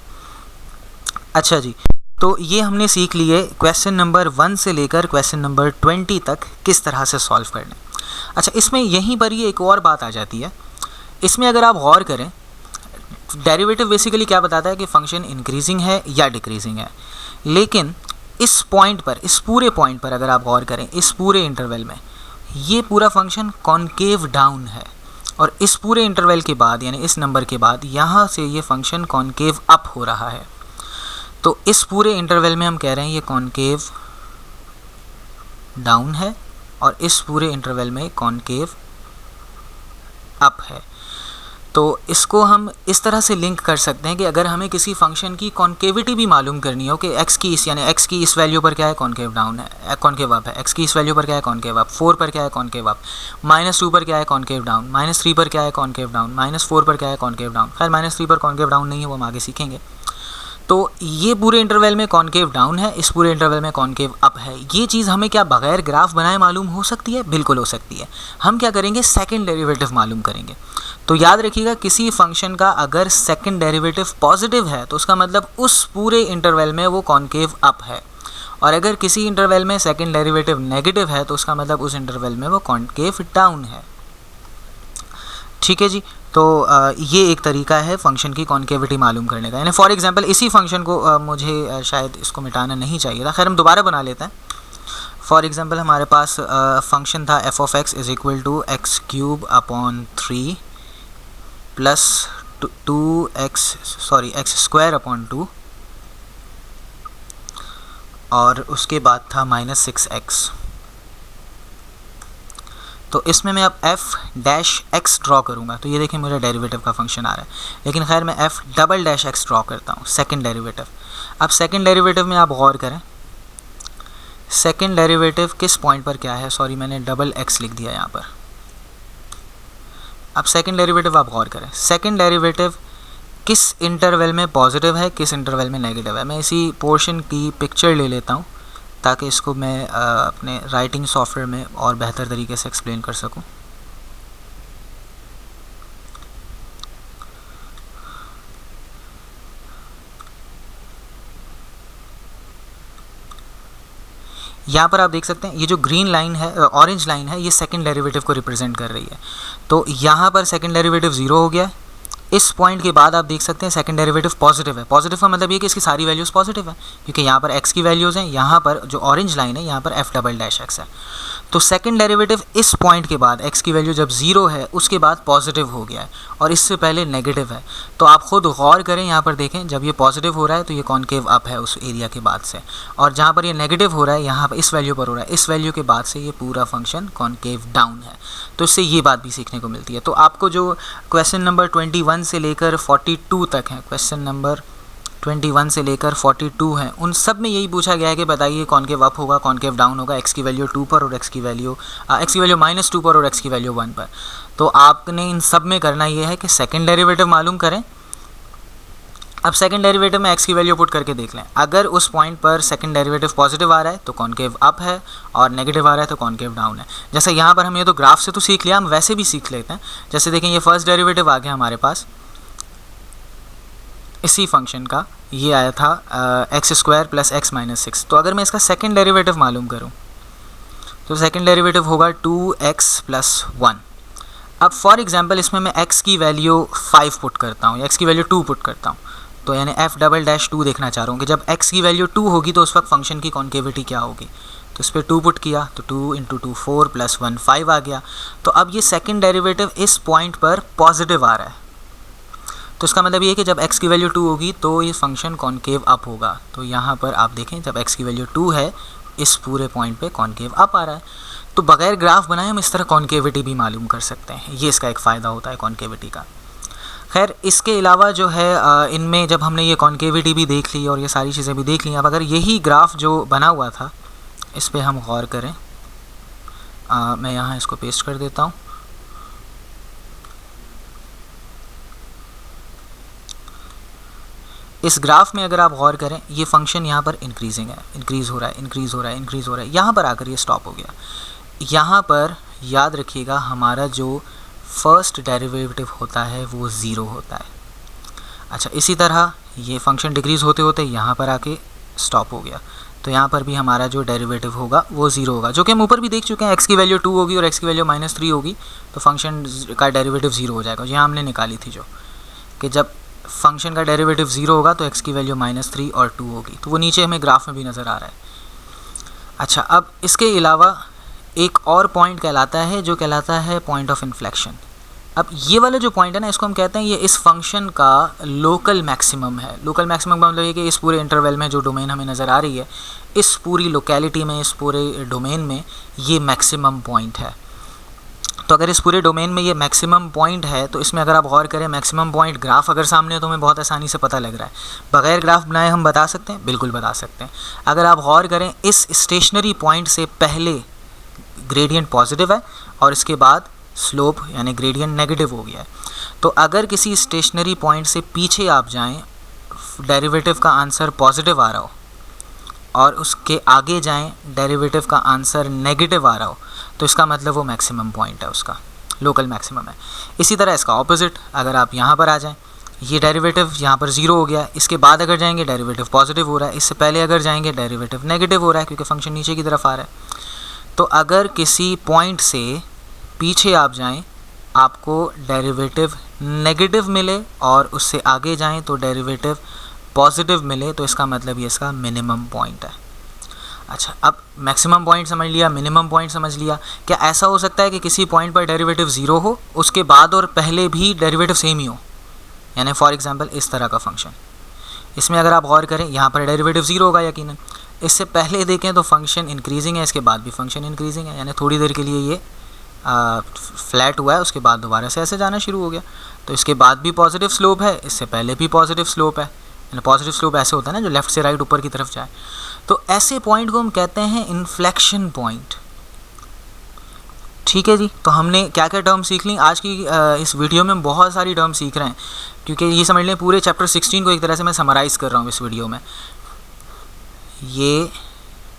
अच्छा जी, तो ये हमने सीख लिए क्वेश्चन नंबर 1 से लेकर क्वेश्चन नंबर 20 तक किस तरह से सॉल्व करना। अच्छा, इसमें यहीं पर ही एक और बात आ जाती है। इसमें अगर आप गौर करें, डेरिवेटिव बेसिकली क्या बताता है कि फंक्शन इंक्रीजिंग है या डिक्रीजिंग है। लेकिन इस पॉइंट पर, इस पूरे पॉइंट पर अगर आप गौर करें, इस पूरे इंटरवल में ये पूरा फंक्शन कॉन्केव डाउन है और इस पूरे इंटरवल के बाद यानी इस नंबर के बाद यहाँ से ये फंक्शन कॉन्केव अप हो रहा है। तो इस पूरे इंटरवल में हम कह रहे हैं ये कॉन्केव डाउन है और इस पूरे इंटरवल में कॉन्केव अप है। तो इसको हम इस तरह से लिंक कर सकते हैं कि अगर हमें किसी फंक्शन की कॉन्केविटी भी मालूम करनी हो कि x की इस, यानी x की इस वैल्यू पर क्या है, कॉन्केव डाउन है, कॉन्केव अप है, x की इस वैल्यू पर क्या है, कॉन्केव अप, 4 पर क्या है, कॉन्केव अप, -2 पर क्या है, कॉन्केव डाउन, -3 पर क्या है, कॉन्केव डाउन, -4 पर क्या है, कॉन्केव डाउन। खैर, -3 पर कॉन्केव डाउन नहीं है, वो हम आगे सीखेंगे। तो ये पूरे इंटरवल में कॉन्केव डाउन है, इस पूरे इंटरवल में कॉन्केव अप है। ये चीज़ हमें क्या बगैर ग्राफ बनाए मालूम हो सकती है? बिल्कुल हो सकती है। हम क्या करेंगे, सेकंड डेरिवेटिव मालूम करेंगे। तो याद रखिएगा, किसी फंक्शन का अगर सेकंड डेरिवेटिव पॉजिटिव है तो उसका मतलब उस पूरे इंटरवल में वो कॉन्केव अप है, और अगर किसी इंटरवल में सेकंड डेरिवेटिव नेगेटिव है तो उसका मतलब उस इंटरवल में वो कॉन्केव डाउन है। ठीक है जी। तो ये एक तरीका है फंक्शन की कॉन्केविटी मालूम करने का। यानी फॉर एग्जांपल इसी फंक्शन को मुझे शायद इसको मिटाना नहीं चाहिए था, खैर हम दोबारा बना लेते हैं। फॉर एग्जांपल हमारे पास फंक्शन था f(x) = x³ 3 + x² और उसके बाद था -6x। तो इसमें मैं अब f' ड्रॉ करूँगा तो ये देखें मेरा डेरिवेटिव का फंक्शन आ रहा है। लेकिन खैर मैं f"x ड्रॉ करता हूँ, सेकंड डेरिवेटिव। अब सेकंड डेरिवेटिव में आप गौर करें, सेकंड डेरिवेटिव किस पॉइंट पर क्या है, सॉरी मैंने x लिख दिया यहाँ पर। अब सेकंड डेरिवेटिव आप गौर करें, सेकंड डेरिवेटिव किस इंटरवल में पॉजिटिव है, किस इंटरवल में नेगेटिव है। मैं इसी पोर्शन की पिक्चर ले लेता हूँ ताकि इसको मैं अपने राइटिंग सॉफ्टवेयर में और बेहतर तरीके से एक्सप्लेन कर सकूं। यहाँ पर आप देख सकते हैं ये जो ग्रीन लाइन है, ऑरेंज लाइन है, ये सेकंड डेरिवेटिव को रिप्रेजेंट कर रही है। तो यहाँ पर सेकंड डेरिवेटिव 0 हो गया है। इस पॉइंट के बाद आप देख सकते हैं सेकंड डेरिवेटिव पॉजिटिव है। पॉजिटिव का मतलब ये कि इसकी सारी वैल्यूज़ पॉजिटिव है, क्योंकि यहाँ पर x की वैल्यूज़ हैं, यहाँ पर जो ऑरेंज लाइन है यहाँ पर f"x है। तो सेकंड डेरिवेटिव इस पॉइंट के बाद x की वैल्यू जब 0 है उसके बाद पॉजिटिव हो गया है और इससे पहले नेगेटिव है। तो आप खुद गौर करें, यहाँ पर देखें जब ये पॉजिटिव हो रहा है तो ये कॉन्केव अप है उस एरिया के बाद से, और जहाँ पर ये नेगेटिव हो रहा है यहाँ पर इस वैल्यू पर हो रहा है, इस वैल्यू के बाद से ये पूरा फंक्शन कॉन्केव डाउन है। तो इससे ये बात भी सीखने को मिलती है। तो आपको जो क्वेश्चन नंबर 21 से लेकर 42 तक है, क्वेश्चन नंबर 21 से लेकर 42 हैं, उन सब में यही पूछा गया है कि बताइए कॉन्केव अप होगा, कॉन्केव डाउन होगा, x की वैल्यू 2 पर और x की वैल्यू -2 पर और x की वैल्यू 1 पर। तो आपने इन सब में करना ये है कि सेकंड डेरिवेटिव मालूम करें, अब सेकंड डेरिवेटिव में x की वैल्यू पुट करके देख लें, अगर उस पॉइंट पर सेकंड डेरिवेटिव पॉजिटिव आ रहा है तो कॉन्केव अप है और नेगेटिव आ रहा है तो कॉन्केव डाउन है। जैसे यहाँ पर हम ये तो ग्राफ से तो सीख लिया, हम वैसे भी सीख लेते हैं। जैसे देखें ये फर्स्ट डेरिवेटिव आ गया हमारे पास इसी फंक्शन का, ये आया था x² + x - 6। तो अगर मैं इसका सेकंड डेरिवेटिव मालूम करूँ तो सेकंड डेरिवेटिव होगा 2x + 1। अब फॉर एग्जांपल इसमें मैं x की वैल्यू 5 पुट करता हूँ, x की वैल्यू 2 पुट करता हूँ, तो यानी f'(2) देखना चाह रहा हूँ कि जब x की वैल्यू 2 होगी तो उस वक्त फंक्शन की कॉन्केविटी क्या होगी। तो इस पर 2 पुट किया तो 2 × 2 4 + 1 5 आ गया। तो अब ये सेकंड डेरिवेटिव इस पॉइंट पर पॉजिटिव आ रहा है, तो इसका मतलब ये है कि जब x की वैल्यू 2 होगी तो ये फंक्शन कॉन्केव अप होगा। तो यहाँ पर आप देखें जब x की वैल्यू 2 है इस पूरे पॉइंट पे कॉन्केव अप आ रहा है। तो बगैर ग्राफ बनाए हम इस तरह कॉन्केविटी भी मालूम कर सकते हैं, ये इसका एक फ़ायदा होता है कॉन्केविटी का। खैर इसके अलावा जो है इनमें जब हमने ये कॉन्केविटी भी देख ली और ये सारी चीज़ें भी देख ली, अब अगर यही ग्राफ जो बना हुआ था इस पर हम गौर करें, मैं यहाँ इसको पेस्ट कर देता हूँ। इस ग्राफ में अगर आप गौर करें ये फंक्शन यहाँ पर इंक्रीजिंग है, इंक्रीज़ हो रहा है, इंक्रीज़ हो रहा है, इंक्रीज़ हो रहा है, यहाँ पर आकर ये स्टॉप हो गया। यहाँ पर याद रखिएगा हमारा जो फर्स्ट डेरिवेटिव होता है वो 0 होता है। अच्छा इसी तरह ये फंक्शन डिक्रीज़ होते होते यहाँ पर आके स्टॉप हो गया, तो यहाँ पर भी हमारा जो डेरिवेटिव होगा वो 0 होगा, जो कि हम ऊपर भी देख चुके हैं। x की वैल्यू 2 होगी और x की वैल्यू -3 होगी तो फंक्शन का डेरिवेटिव 0 हो जाएगा। यहाँ हमने निकाली थी जो कि जब फंक्शन का डेरिवेटिव 0 होगा तो x की वैल्यू -3 और 2 होगी, तो वो नीचे हमें ग्राफ में भी नज़र आ रहा है। अच्छा अब इसके अलावा एक और पॉइंट कहलाता है जो कहलाता है पॉइंट ऑफ इन्फ्लेक्शन। अब ये वाला जो पॉइंट है ना इसको हम कहते हैं ये इस फंक्शन का लोकल मैक्सिमम है। लोकल मैक्सिमम का मतलब ये कि इस पूरे इंटरवल में जो डोमेन हमें नज़र आ रही है, इस पूरी लोकेलिटी में, इस पूरे डोमेन में ये मैक्सिमम पॉइंट है। तो अगर इस पूरे डोमेन में ये मैक्सिमम पॉइंट है तो इसमें अगर आप गौर करें मैक्सिमम पॉइंट ग्राफ अगर सामने हो तो हमें बहुत आसानी से पता लग रहा है। बगैर ग्राफ बनाए हम बता सकते हैं, बिल्कुल बता सकते हैं। अगर आप गौर करें इस स्टेशनरी पॉइंट से पहले ग्रेडियंट पॉजिटिव है और इसके बाद स्लोप यानी ग्रेडियंट नेगेटिव हो गया है। तो अगर किसी स्टेशनरी पॉइंट से पीछे आप जाएं, डेरिवेटिव का आंसर पॉजिटिव आ रहा हो और उसके आगे जाएं डेरिवेटिव का आंसर नेगेटिव आ रहा हो, तो इसका मतलब वो मैक्सिमम पॉइंट है, उसका लोकल मैक्सिमम है। इसी तरह इसका ऑपोजिट, अगर आप यहाँ पर आ जाएं, ये डेरिवेटिव यहाँ पर 0 हो गया, इसके बाद अगर जाएंगे डेरिवेटिव पॉजिटिव हो रहा है, इससे पहले अगर जाएंगे डेरिवेटिव नेगेटिव हो रहा है क्योंकि फंक्शन नीचे की तरफ आ रहा है। तो अगर किसी पॉइंट से पीछे आप जाएं आपको डेरिवेटिव नेगेटिव मिले और उससे आगे जाएं तो डेरिवेटिव पॉजिटिव मिले, तो इसका मतलब ये इसका मिनिमम पॉइंट है। अच्छा अब मैक्सिमम पॉइंट समझ लिया, मिनिमम पॉइंट समझ लिया। क्या ऐसा हो सकता है कि किसी पॉइंट पर डेरिवेटिव 0 हो, उसके बाद और पहले भी डेरिवेटिव सेम ही हो? यानी फॉर एग्जांपल इस तरह का फंक्शन, इसमें अगर आप गौर करें यहाँ पर डेरिवेटिव 0 होगा यकीनन। इससे पहले देखें तो फंक्शन इंक्रीजिंग है, इसके बाद भी फंक्शन इंक्रीजिंग है, यानी थोड़ी देर के लिए ये फ्लैट हुआ है, उसके बाद दोबारा से ऐसे जाना शुरू हो गया। तो इसके बाद भी पॉजिटिव स्लोप है, इससे पहले भी पॉजिटिव स्लोप है। यानी पॉजिटिव स्लोप ऐसे होता है ना जो लेफ़्ट से राइट ऊपर की तरफ जाए। तो ऐसे पॉइंट को हम कहते हैं इन्फ्लेक्शन पॉइंट। ठीक है जी, तो हमने क्या क्या टर्म सीख ली आज की इस वीडियो में। हम बहुत सारी टर्म सीख रहे हैं क्योंकि ये समझ लें पूरे चैप्टर 16 को एक तरह से मैं समराइज़ कर रहा हूँ इस वीडियो में। ये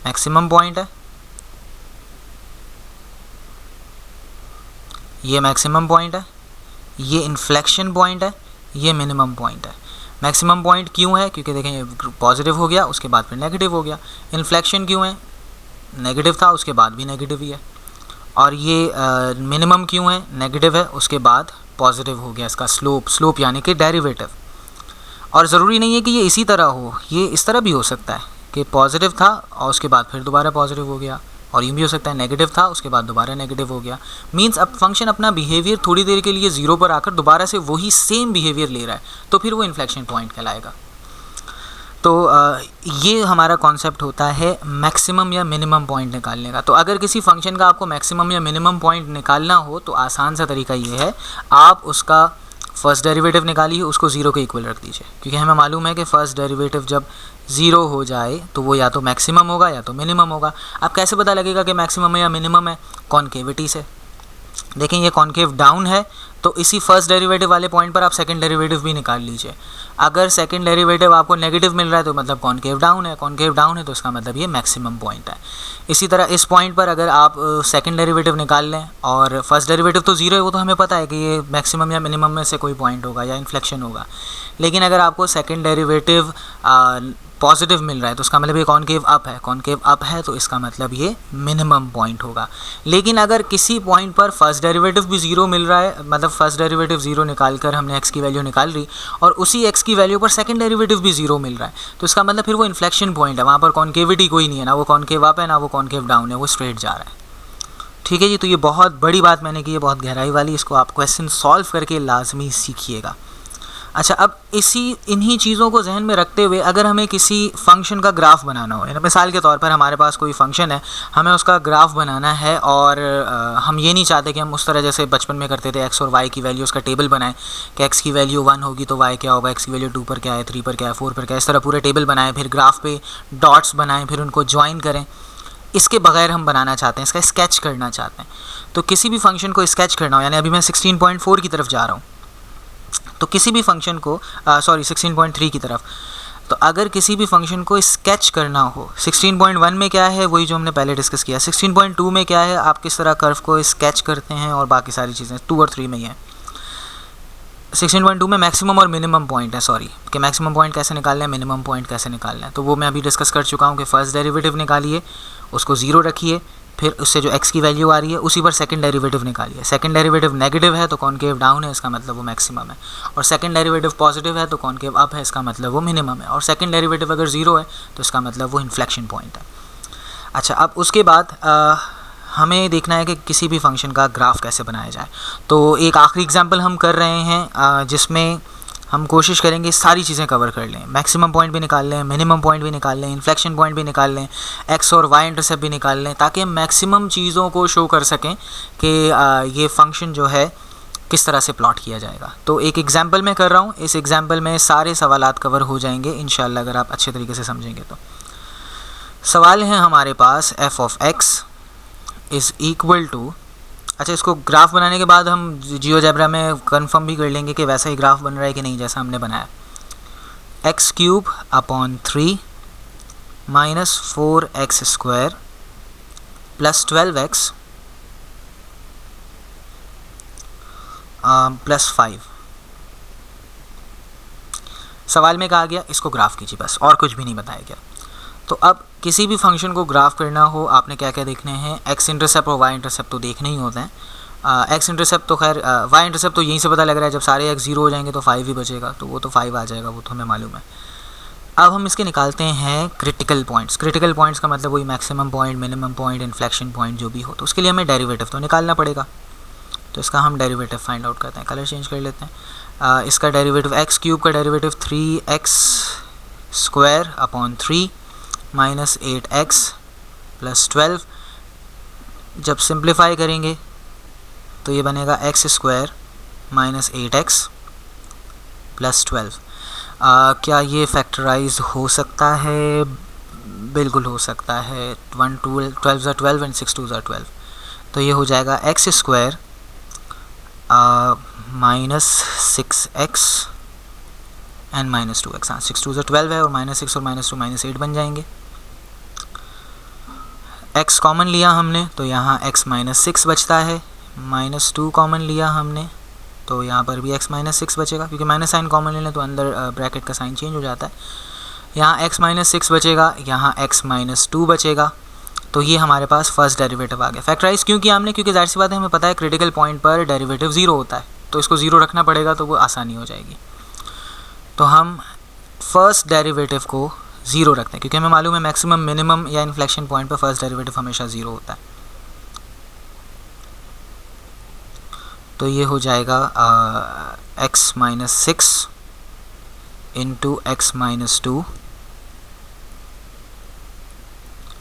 मैक्सिमम पॉइंट है, ये मैक्सिमम पॉइंट है, ये इन्फ्लेक्शन पॉइंट है, ये मिनिमम पॉइंट है। मैक्सिमम पॉइंट क्यों है? क्योंकि देखें ये पॉजिटिव हो गया, उसके बाद फिर नेगेटिव हो गया। इन्फ्लेक्शन क्यों है? नेगेटिव था, उसके बाद भी नेगेटिव ही है। और ये मिनिमम क्यों है? नेगेटिव है, उसके बाद पॉजिटिव हो गया इसका स्लोप यानी कि डेरिवेटिव। और ज़रूरी नहीं है कि ये इसी तरह हो, ये इस तरह भी हो सकता है कि पॉजिटिव था और उसके बाद फिर दोबारा पॉजिटिव हो गया, और यूँ भी हो सकता है नेगेटिव था उसके बाद दोबारा नेगेटिव हो गया। मींस अब फंक्शन अपना बिहेवियर थोड़ी देर के लिए 0 पर आकर दोबारा से वही सेम बिहेवियर ले रहा है, तो फिर वो इन्फ्लेक्शन पॉइंट कहलाएगा। तो ये हमारा कॉन्सेप्ट होता है मैक्सिमम या मिनिमम पॉइंट निकालने का। तो अगर किसी फंक्शन का आपको मैक्सिमम या मिनिमम पॉइंट निकालना हो तो आसान सा तरीका ये है, आप उसका फर्स्ट डेरिवेटिव निकालिए, उसको 0 के इक्वल रख दीजिए, क्योंकि हमें मालूम है कि फ़र्स्ट डेरिवेटिव जब 0 हो जाए तो वो या तो मैक्सिमम होगा या तो मिनिमम होगा। अब कैसे पता लगेगा कि मैक्सिमम है या मिनिमम है? कॉन्केविटी से। देखें ये कॉन्केव डाउन है तो इसी फर्स्ट डेरिवेटिव वाले पॉइंट पर आप सेकंड डेरिवेटिव भी निकाल लीजिए। अगर सेकंड डेरिवेटिव आपको नेगेटिव मिल रहा है तो मतलब कॉनकेव डाउन है, कॉनकेव डाउन है तो इसका मतलब ये मैक्सिमम पॉइंट है। इसी तरह इस पॉइंट पर अगर आप सेकंड डेरिवेटिव निकाल लें और फर्स्ट डेरिवेटिव तो जीरो है, वो तो हमें पता है कि ये मैक्सिमम या मिनिमम में से कोई पॉइंट होगा या इन्फ्लेक्शन होगा। लेकिन अगर आपको सेकंड डेरिवेटिव पॉजिटिव मिल रहा है तो उसका मतलब ये कॉनकेव अप है, कॉनकेव अप है तो इसका मतलब ये मिनिमम पॉइंट होगा। लेकिन अगर किसी पॉइंट पर फर्स्ट डेरिवेटिव भी ज़ीरो मिल रहा है, मतलब फर्स्ट डेरिवेटिव ज़ीरो निकाल कर हमने x की वैल्यू निकाल ली और उसी x की वैल्यू पर सेकंड डेरिवेटिव भी ज़ीरो मिल रहा है, तो इसका मतलब फिर वो इन्फ्लेक्शन पॉइंट है, वहाँ पर कॉनकेविटी कोई नहीं है, ना वो कॉनकेव अप है ना वो कॉनकेव डाउन है, वो स्ट्रेट जा रहा है। ठीक है जी, तो ये बहुत बड़ी बात मैंने की है, बहुत गहराई वाली, इसको आप क्वेश्चन सॉल्व करके लाजमी सीखिएगा। अच्छा, अब इन्हीं चीज़ों को जहन में रखते हुए अगर हमें किसी फंक्शन का ग्राफ बनाना हो, यानी मिसाल के तौर पर हमारे पास कोई फंक्शन है, हमें उसका ग्राफ बनाना है और हम ये नहीं चाहते कि हम उस तरह जैसे बचपन में करते थे एक्स और वाई की वैल्यूज़ का टेबल बनाएं कि एक्स की वैल्यू 1 होगी तो वाई क्या होगा, एक्स की वैल्यू 2 पर क्या है, 3 पर क्या है, 4 पर क्या है, इस तरह पूरे टेबल बनाएं, फिर ग्राफ पे डॉट्स बनाएं, फिर उनको ज्वाइन करें। इसके बगैर हम बनाना चाहते हैं, इसका स्केच करना चाहते हैं। तो किसी भी फंक्शन को स्केच करना हो, यानी अभी मैं 16.4 की तरफ जा रहा हूँ, तो किसी भी फंक्शन को 16.3 की तरफ, तो अगर किसी भी फंक्शन को स्केच करना हो, 16.1 में क्या है वही जो हमने पहले डिस्कस किया, 16.2 में क्या है, आप किस तरह कर्व को स्केच करते हैं और बाकी सारी चीज़ें 2 और 3 में ही है। 16.2 में मैक्सिमम और मिनिमम पॉइंट है, सॉरी, कि मैक्सिमम पॉइंट कैसे निकालना है, मिनिमम पॉइंट कैसे निकालना है, तो वो मैं अभी डिस्कस कर चुका हूँ कि फर्स्ट डेरिवेटिव निकालिए, उसको ज़ीरो रखिए, फिर उससे जो x की वैल्यू आ रही है उसी पर सेकंड डेरिवेटिव निकालिए। सेकंड डेरिवेटिव नेगेटिव है तो कॉनकेव डाउन है, इसका मतलब वो मैक्सिमम है, और सेकंड डेरिवेटिव पॉजिटिव है तो कॉनकेव अप है, इसका मतलब वो मिनिमम है, और सेकंड डेरिवेटिव अगर ज़ीरो है तो इसका मतलब वो इन्फ्लेक्शन पॉइंट है। अच्छा, अब उसके बाद हमें देखना है कि किसी भी फंक्शन का ग्राफ कैसे बनाया जाए। तो एक आखिरी एग्जाम्पल हम कर रहे हैं जिसमें हम कोशिश करेंगे सारी चीज़ें कवर कर लें, मैक्सिमम पॉइंट भी निकाल लें, मिनिमम पॉइंट भी निकाल लें, इन्फ्लेक्शन पॉइंट भी निकाल लें, एक्स और वाई इंटरसेप्ट भी निकाल लें, ताकि हम मैक्सिमम चीज़ों को शो कर सकें कि ये फंक्शन जो है किस तरह से प्लॉट किया जाएगा। तो एक एग्जांपल मैं कर रहा हूँ, इस एग्जांपल में सारे सवालात कवर हो जाएंगे इंशाल्लाह अगर आप अच्छे तरीके से समझेंगे। तो सवाल है हमारे पास f of x is equal to, अच्छा, इसको ग्राफ बनाने के बाद हम जियोजेब्रा में कंफर्म भी कर लेंगे कि वैसा ही ग्राफ बन रहा है कि नहीं जैसा हमने बनाया। X cube upon 3 minus 4x square plus 12x plus 5। सवाल में कहा गया इसको ग्राफ कीजिए, बस और कुछ भी नहीं बताया गया। तो अब किसी भी फंक्शन को ग्राफ करना हो आपने क्या क्या देखने हैं, एक्स इंटरसेप्ट और वाई इंटरसेप्ट तो देखने ही होते हैं। एक्स इंटरसेप्ट तो खैर, वाई इंटरसेप्ट तो यहीं से पता लग रहा है, जब सारे एक्स ज़ीरो हो जाएंगे तो 5 ही बचेगा, तो वो तो 5 आ जाएगा, वो तो हमें मालूम है। अब हम इसके निकालते हैं क्रिटिकल पॉइंट्स। क्रिटिकल पॉइंट्स का मतलब वही maximum point, minimum point, inflection point जो भी हो, तो उसके लिए हमें डेरिवेटिव तो निकालना पड़ेगा। तो इसका हम डेरिवेटिव फाइंड आउट करते हैं, कलर चेंज कर लेते हैं। इसका डेरिवेटिव एक्स क्यूब का derivative 3x square upon 3 minus 8x plus 12। जब सिंप्लीफाई करेंगे तो ये बनेगा x square minus 8x plus 12। क्या ये फैक्टराइज हो सकता है? बिल्कुल हो सकता है। 1 12 12 एंड 6 2 12, तो ये हो जाएगा x square minus 6x and minus 2x। हाँ, 6 2 12 है और माइनस 6 और माइनस 2 माइनस 8 बन जाएंगे। x कॉमन लिया हमने तो यहाँ x माइनस 6 बचता है, माइनस 2 कॉमन लिया हमने तो यहाँ पर भी x माइनस 6 बचेगा, क्योंकि माइनस साइन कॉमन ले लें तो अंदर ब्रैकेट का साइन चेंज हो जाता है। यहाँ x माइनस 6 बचेगा, यहाँ x माइनस 2 बचेगा, तो ये हमारे पास फर्स्ट डेरिवेटिव आ गया। फैक्टराइज क्यों किया हमने? क्योंकि जाहिर सी बात है हमें पता है क्रिटिकल पॉइंट पर डेरिवेटिव ज़ीरो होता है, तो इसको ज़ीरो रखना पड़ेगा, तो वो आसानी हो जाएगी। तो हम फर्स्ट डेरिवेटिव को ज़ीरो रखते हैं क्योंकि हमें मालूम है मैक्सिमम, मिनिमम या इन्फ्लेक्शन पॉइंट पर फर्स्ट डेरिवेटिव हमेशा ज़ीरो होता है। तो ये हो जाएगा x minus 6 into x minus 2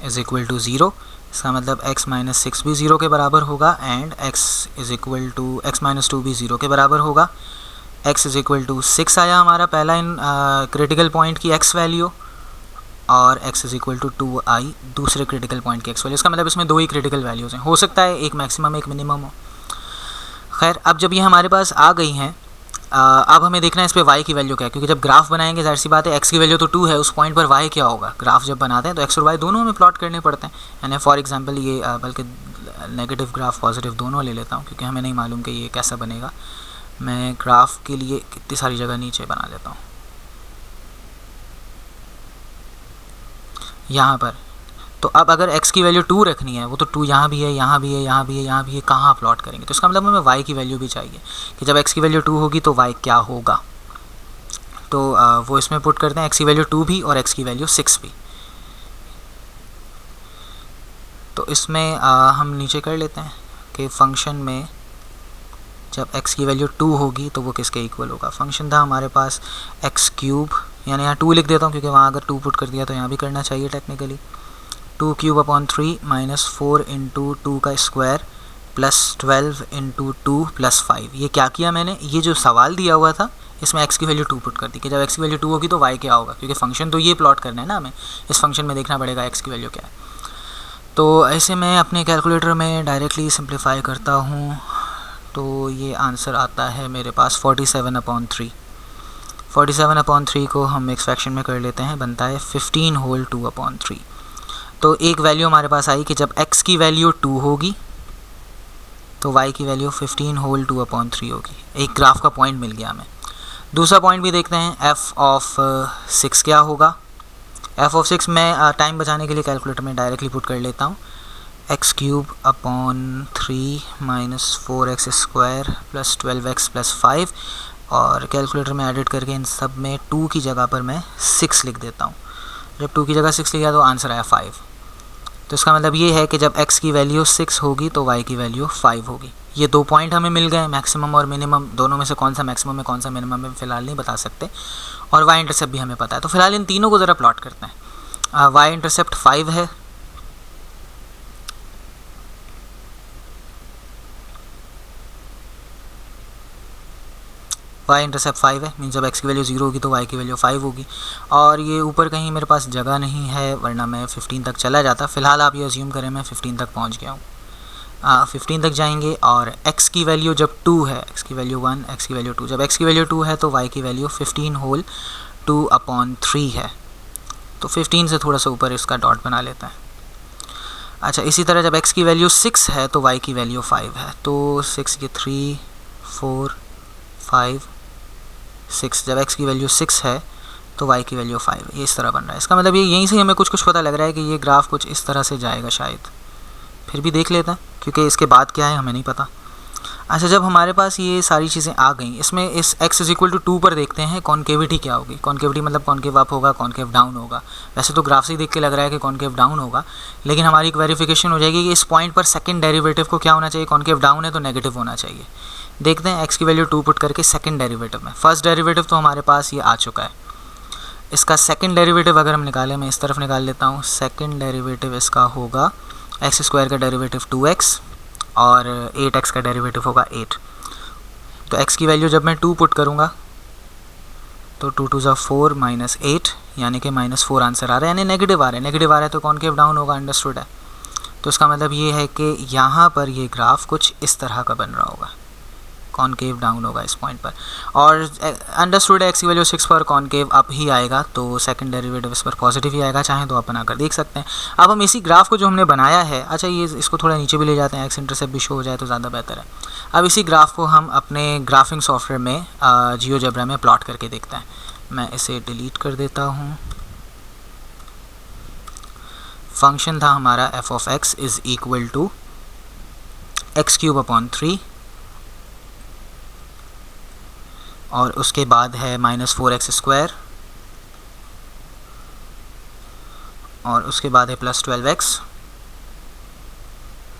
is equal to zero. इसका मतलब x माइनस 6 भी ज़ीरो के बराबर होगा and x is equal to x minus 2 भी ज़ीरो के बराबर होगा। x इज़ इक्वल टू 6 आया हमारा पहला इन क्रिटिकल पॉइंट की x वैल्यू, और x is equal to 2i दूसरे क्रिटिकल पॉइंट की x वैल्यू। इसका मतलब इसमें दो ही क्रिटिकल वैल्यूज़ हैं, हो सकता है एक मैक्सिमम एक मिनिमम हो। खैर, अब जब ये हमारे पास आ गई हैं, अब हमें देखना है इस पे y की वैल्यू क्या है, क्योंकि जब ग्राफ बनाएंगे जाहिर सी बात है x की वैल्यू तो 2 है, उस पॉइंट पर y क्या होगा। ग्राफ जब बनाते हैं तो x और y दोनों हमें प्लॉट करने पड़ते हैं। यानी फॉर एग्जांपल ये बल्कि नेगेटिव ग्राफ पॉजिटिव दोनों ले लेता हूँ, क्योंकि हमें नहीं मालूम कि ये कैसा बनेगा। मैं ग्राफ के लिए कितनी सारी जगह नीचे बना लेता हूँ यहाँ पर। तो अब अगर x की वैल्यू 2 रखनी है, वो तो 2 यहाँ भी है, यहाँ भी है, यहाँ भी है, यहाँ भी है, कहाँ प्लॉट करेंगे। तो इसका मतलब हमें y की वैल्यू भी चाहिए कि जब x की वैल्यू 2 होगी तो y क्या होगा। तो वो इसमें पुट करते हैं, x की वैल्यू 2 भी और x की वैल्यू 6 भी। तो इसमें हम नीचे कर लेते हैं कि फंक्शन में जब x की वैल्यू 2 होगी तो वो किसके इक्वल होगा। फंक्शन था हमारे पास x क्यूब, यानी यहाँ 2 लिख देता हूँ क्योंकि वहाँ अगर 2 पुट कर दिया तो यहाँ भी करना चाहिए technically. 2 cube upon 3 minus 4 into 2 का स्क्वायर प्लस 12 इंटू 2 प्लस 5। ये क्या किया मैंने, ये जो सवाल दिया हुआ था इसमें x की वैल्यू 2 पुट कर दी कि जब x की वैल्यू 2 होगी तो y क्या होगा, क्योंकि फंक्शन तो ये प्लॉट करना है ना, हमें इस फंक्शन में देखना पड़ेगा x की वैल्यू क्या है। तो ऐसे मैं अपने कैलकुलेटर में डायरेक्टली सिंप्लीफाई करता हूँ, तो ये आंसर आता है मेरे पास 47/3। 47/3 को हम एक फ्रैक्शन में कर लेते हैं, बनता है 15 होल 2/3। तो एक वैल्यू हमारे पास आई कि जब x की वैल्यू 2 होगी तो y की वैल्यू 15 होल 2/3 होगी। एक ग्राफ का पॉइंट मिल गया हमें। दूसरा पॉइंट भी देखते हैं, f ऑफ 6 क्या होगा। f ऑफ 6 मैं टाइम बचाने के लिए कैलकुलेटर में डायरेक्टली पुट कर लेता हूँ, x cube upon 3 minus 4x square plus 12x plus 5, और कैलकुलेटर में एडिट करके इन सब में 2 की जगह पर मैं 6 लिख देता हूँ। जब 2 की जगह 6 लिखा तो आंसर आया 5। तो इसका मतलब ये है कि जब x की वैल्यू 6 होगी तो y की वैल्यू 5 होगी। ये 2 पॉइंट हमें मिल गए, मैक्सिमम और मिनिमम दोनों में से कौन सा मैक्सिमम है कौन सा मिनिमम है फ़िलहाल नहीं बता सकते, और y इंटरसेप्ट भी हमें पता है। तो फिलहाल इन तीनों को ज़रा प्लॉट करते हैं। y इंटरसेप्ट 5 है, y इंटरसेप्ट 5 है, मीन जब x की वैल्यू 0 होगी तो y की वैल्यू 5 होगी। और ये ऊपर कहीं मेरे पास जगह नहीं है, वरना मैं 15 तक चला जाता। फ़िलहाल आप ये अज्यूम करें मैं 15 तक पहुंच गया हूँ। 15 तक जाएंगे और x की वैल्यू जब 2 है, x की वैल्यू 1, x की वैल्यू 2, जब x की वैल्यू 2 है तो y की वैल्यू 15 होल 2/3 है। तो 15 से थोड़ा सा ऊपर इसका डॉट बना लेते हैं। अच्छा, इसी तरह जब x की वैल्यू 6 है तो y की वैल्यू 5 है। तो 6 के 3 4 5 6, जब x की वैल्यू 6 है तो y की वैल्यू 5, ये इस तरह बन रहा है। इसका मतलब ये यहीं से हमें कुछ पता लग रहा है कि ये ग्राफ कुछ इस तरह से जाएगा शायद। फिर भी देख लेते हैं क्योंकि इसके बाद क्या है हमें नहीं पता। अच्छा, जब हमारे पास ये सारी चीज़ें आ गई, इसमें इस x = 2 पर देखते हैं कॉन्केविटी क्या होगी। कॉन्केविटी मतलब कॉन्केव अप होगा, कॉन्केव डाउन होगा। वैसे तो ग्राफ से ही देख के लग रहा है कि कॉन्केव डाउन होगा, लेकिन हमारी एक वेरिफिकेशन हो जाएगी कि इस पॉइंट पर सेकंड डेरिवेटिव को क्या होना चाहिए, कॉन्केव डाउन है तो नेगेटिव होना चाहिए। देखते हैं x की वैल्यू 2 पुट करके सेकंड डेरिवेटिव में। फर्स्ट डेरिवेटिव तो हमारे पास ये आ चुका है, इसका सेकंड डेरिवेटिव अगर हम निकालें, मैं इस तरफ निकाल लेता हूँ। सेकंड डेरिवेटिव इसका होगा x स्क्वायर का डेरिवेटिव 2x और 8x का डेरिवेटिव होगा 8। तो x की वैल्यू जब मैं 2 पुट करूँगा तो 2 2 ज़ा 4 माइनस 8, यानी कि -4 आंसर आ रहा है, यानी नेगेटिव आ रहा है। नेगेटिव आ रहा है तो कॉन्केव डाउन होगा, अंडरस्टूड है। तो इसका मतलब ये है कि यहाँ पर ये ग्राफ कुछ इस तरह का बन रहा होगा, कॉन्केव डाउन होगा इस पॉइंट पर। और अंडरस्टूड है x की वैल्यू 6 पर कॉन्केव अप ही आएगा, तो सेकंड डेरिवेटिव इस पर पॉजिटिव ही आएगा, चाहें तो आप बनाकर देख सकते हैं। अब हम इसी ग्राफ को जो हमने बनाया है, अच्छा ये इसको थोड़ा नीचे भी ले जाते हैं, x इंटरसेप्ट भी शो हो जाए तो ज़्यादा बेहतर है। अब इसी ग्राफ को हम अपने ग्राफिंग सॉफ्टवेयर में जियोजेब्रा में प्लॉट करके देखते हैं। मैं इसे डिलीट कर देता हूँ। फंक्शन था हमारा f of x is equal to x³ और उसके बाद है -4x स्क्वायर और उसके बाद है प्लस 12x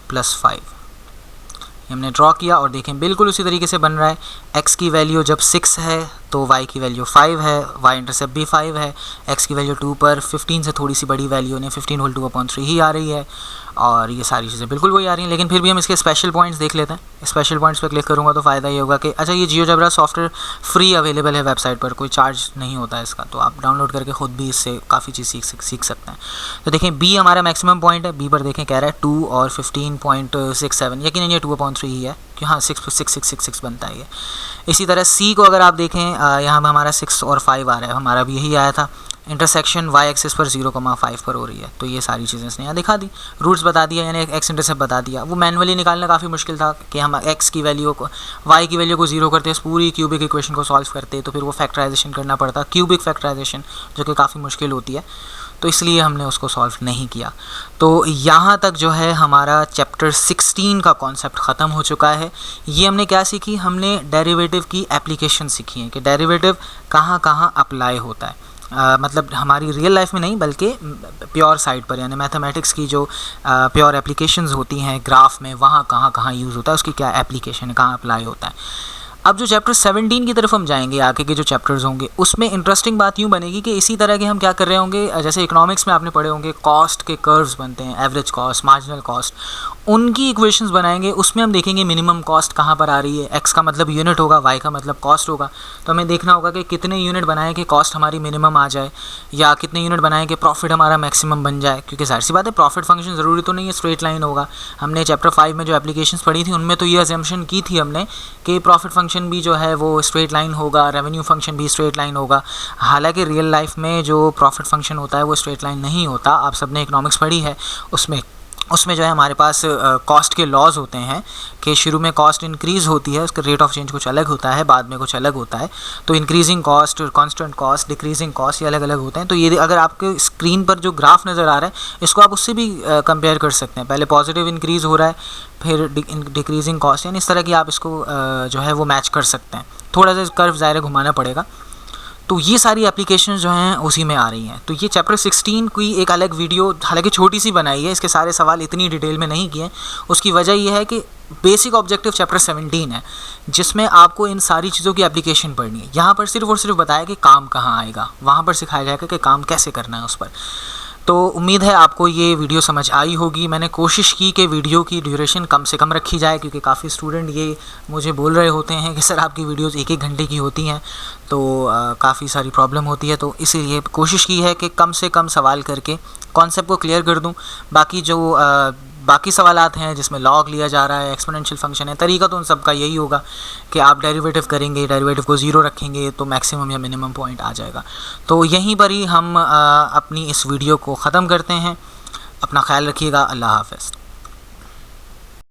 प्लस 5। हमने ड्रॉ किया और देखें बिल्कुल उसी तरीके से बन रहा है। x की वैल्यू जब 6 है तो y की वैल्यू 5 है, y इंटरसेप्ट भी 5 है। x की वैल्यू 2 पर 15 से थोड़ी सी बड़ी वैल्यू ने 15 होल 2/3 ही आ रही है, और ये सारी चीज़ें बिल्कुल वही आ रही हैं, लेकिन फिर भी हम इसके स्पेशल पॉइंट्स देख लेते हैं। स्पेशल पॉइंट्स पर क्लिक करूँगा तो फ़ायदा ये होगा कि अच्छा ये जियोजेब्रा सॉफ्टवेयर फ्री अवेलेबल है वेबसाइट पर, कोई चार्ज नहीं होता है इसका, तो आप डाउनलोड करके खुद भी इससे काफ़ी चीज़ सीख सकते हैं। तो देखें बी हमारा मैक्सिमम पॉइंट है, बी पर देखें कह रहा है 2 और 15.67, यकीनन ये 2/3 ही है कि हाँ 6.6666 बनता है ये। इसी तरह सी को अगर आप देखें यहाँ पर हमारा 6 और 5 आ रहा है, हमारा भी यही आया था। इंटरसेक्शन वाई एक्सिस पर 0,5 पर हो रही है, तो ये सारी चीज़ें इसने यहाँ दिखा दी, रूट्स बता दिया, यानी एक्स इंटरसेप्ट बता दिया। वो मैनुअली निकालना काफ़ी मुश्किल था कि हम एक्स की वैल्यू को वाई की वैल्यू को 0 करते इस पूरी क्यूबिक इक्वेशन को सॉल्व करते, तो फिर वो फैक्टराइजेशन करना पड़ता, क्यूबिक फैक्टराइजेशन, जो कि काफ़ी मुश्किल होती है, तो इसलिए हमने उसको सॉल्व नहीं किया। तो यहाँ तक जो है हमारा चैप्टर 16 का कॉन्सेप्ट ख़त्म हो चुका है। ये हमने क्या सीखी, हमने डेरिवेटिव की एप्लीकेशन सीखी है कि डेरिवेटिव कहाँ कहाँ अप्लाई होता है। मतलब हमारी रियल लाइफ में नहीं बल्कि प्योर साइड पर, यानी मैथमेटिक्स की जो प्योर एप्लीकेशंस होती हैं ग्राफ में, वहाँ कहाँ कहाँ यूज़ होता है, उसकी क्या एप्लीकेशन है, कहाँ अप्लाई होता है। अब जो चैप्टर 17 की तरफ हम जाएंगे, आगे के जो चैप्टर्स होंगे उसमें इंटरेस्टिंग बात यूँ बनेगी कि इसी तरह के हम क्या कर रहे होंगे, जैसे इकोनॉमिक्स में आपने पढ़े होंगे कॉस्ट के कर्व्स बनते हैं, एवरेज कॉस्ट, मार्जिनल कॉस्ट, उनकी इक्वेशंस बनाएंगे। उसमें हम देखेंगे मिनिमम कॉस्ट कहाँ पर आ रही है, एक्स का मतलब यूनिट होगा, वाई का मतलब कॉस्ट होगा, तो हमें देखना होगा कि कितने यूनिट बनाएं कि कॉस्ट हमारी मिनिमम आ जाए, या कितने यूनिट बनाएं कि प्रॉफिट हमारा मैक्सिमम बन जाए, क्योंकि जाहिर सी बात है प्रॉफिट फंक्शन ज़रूरी तो नहीं है स्ट्रेट लाइन होगा। हमने चैप्टर 5 में जो एप्लीकेशंस पढ़ी थी उनमें तो ये अजम्पशन की थी हमने कि प्रॉफिट फंक्शन भी जो है वो स्ट्रेट लाइन होगा, रेवेन्यू फंक्शन भी स्ट्रेट लाइन होगा। हालांकि रियल लाइफ में जो प्रॉफिट फंक्शन होता है वो स्ट्रेट लाइन नहीं होता, आप सबने इकोनॉमिक्स पढ़ी है, उसमें जो है हमारे पास कॉस्ट के लॉज होते हैं कि शुरू में कॉस्ट इंक्रीज़ होती है, उसका रेट ऑफ चेंज कुछ अलग होता है, बाद में कुछ अलग होता है। तो increasing cost, constant cost, decreasing cost, ये अलग अलग होते हैं। तो ये अगर आपके स्क्रीन पर जो ग्राफ नज़र आ रहा है इसको आप उससे भी कंपेयर कर सकते हैं, पहले पॉजिटिव इंक्रीज़ हो रहा है फिर डिक्रीजिंग कॉस्ट, यानी इस तरह की आप इसको जो है वो मैच कर सकते हैं। थोड़ा सा कर्व ज़ाहिर घुमाना पड़ेगा। तो ये सारी एप्लीकेशंस जो हैं उसी में आ रही हैं। तो ये चैप्टर 16 की एक अलग वीडियो हालांकि छोटी सी बनाई है, इसके सारे सवाल इतनी डिटेल में नहीं किए। उसकी वजह यह है कि बेसिक ऑब्जेक्टिव चैप्टर 17 है जिसमें आपको इन सारी चीज़ों की एप्लीकेशन पढ़नी है। यहाँ पर सिर्फ और सिर्फ बताया कि काम कहाँ आएगा, वहाँ पर सिखाया जाएगा कि काम कैसे करना है उस पर। तो उम्मीद है आपको ये वीडियो समझ आई होगी। मैंने कोशिश की कि वीडियो की ड्यूरेशन कम से कम रखी जाए, क्योंकि काफ़ी स्टूडेंट ये मुझे बोल रहे होते हैं कि सर आपकी वीडियोज़ 1-1 घंटे की होती हैं, तो काफ़ी सारी प्रॉब्लम होती है। तो इसीलिए कोशिश की है कि कम से कम सवाल करके कॉन्सेप्ट को क्लियर कर दूं। बाकी जो बाकी सवालात हैं जिसमें लॉग लिया जा रहा है, एक्सपोनेंशियल फंक्शन है, तरीका तो उन सब का यही होगा कि आप डेरिवेटिव करेंगे, डेरिवेटिव को 0 रखेंगे तो मैक्सिमम या मिनिमम पॉइंट आ जाएगा। तो यहीं पर ही हम अपनी इस वीडियो को ख़त्म करते हैं। अपना ख्याल रखिएगा। अल्लाह हाफ़िज़।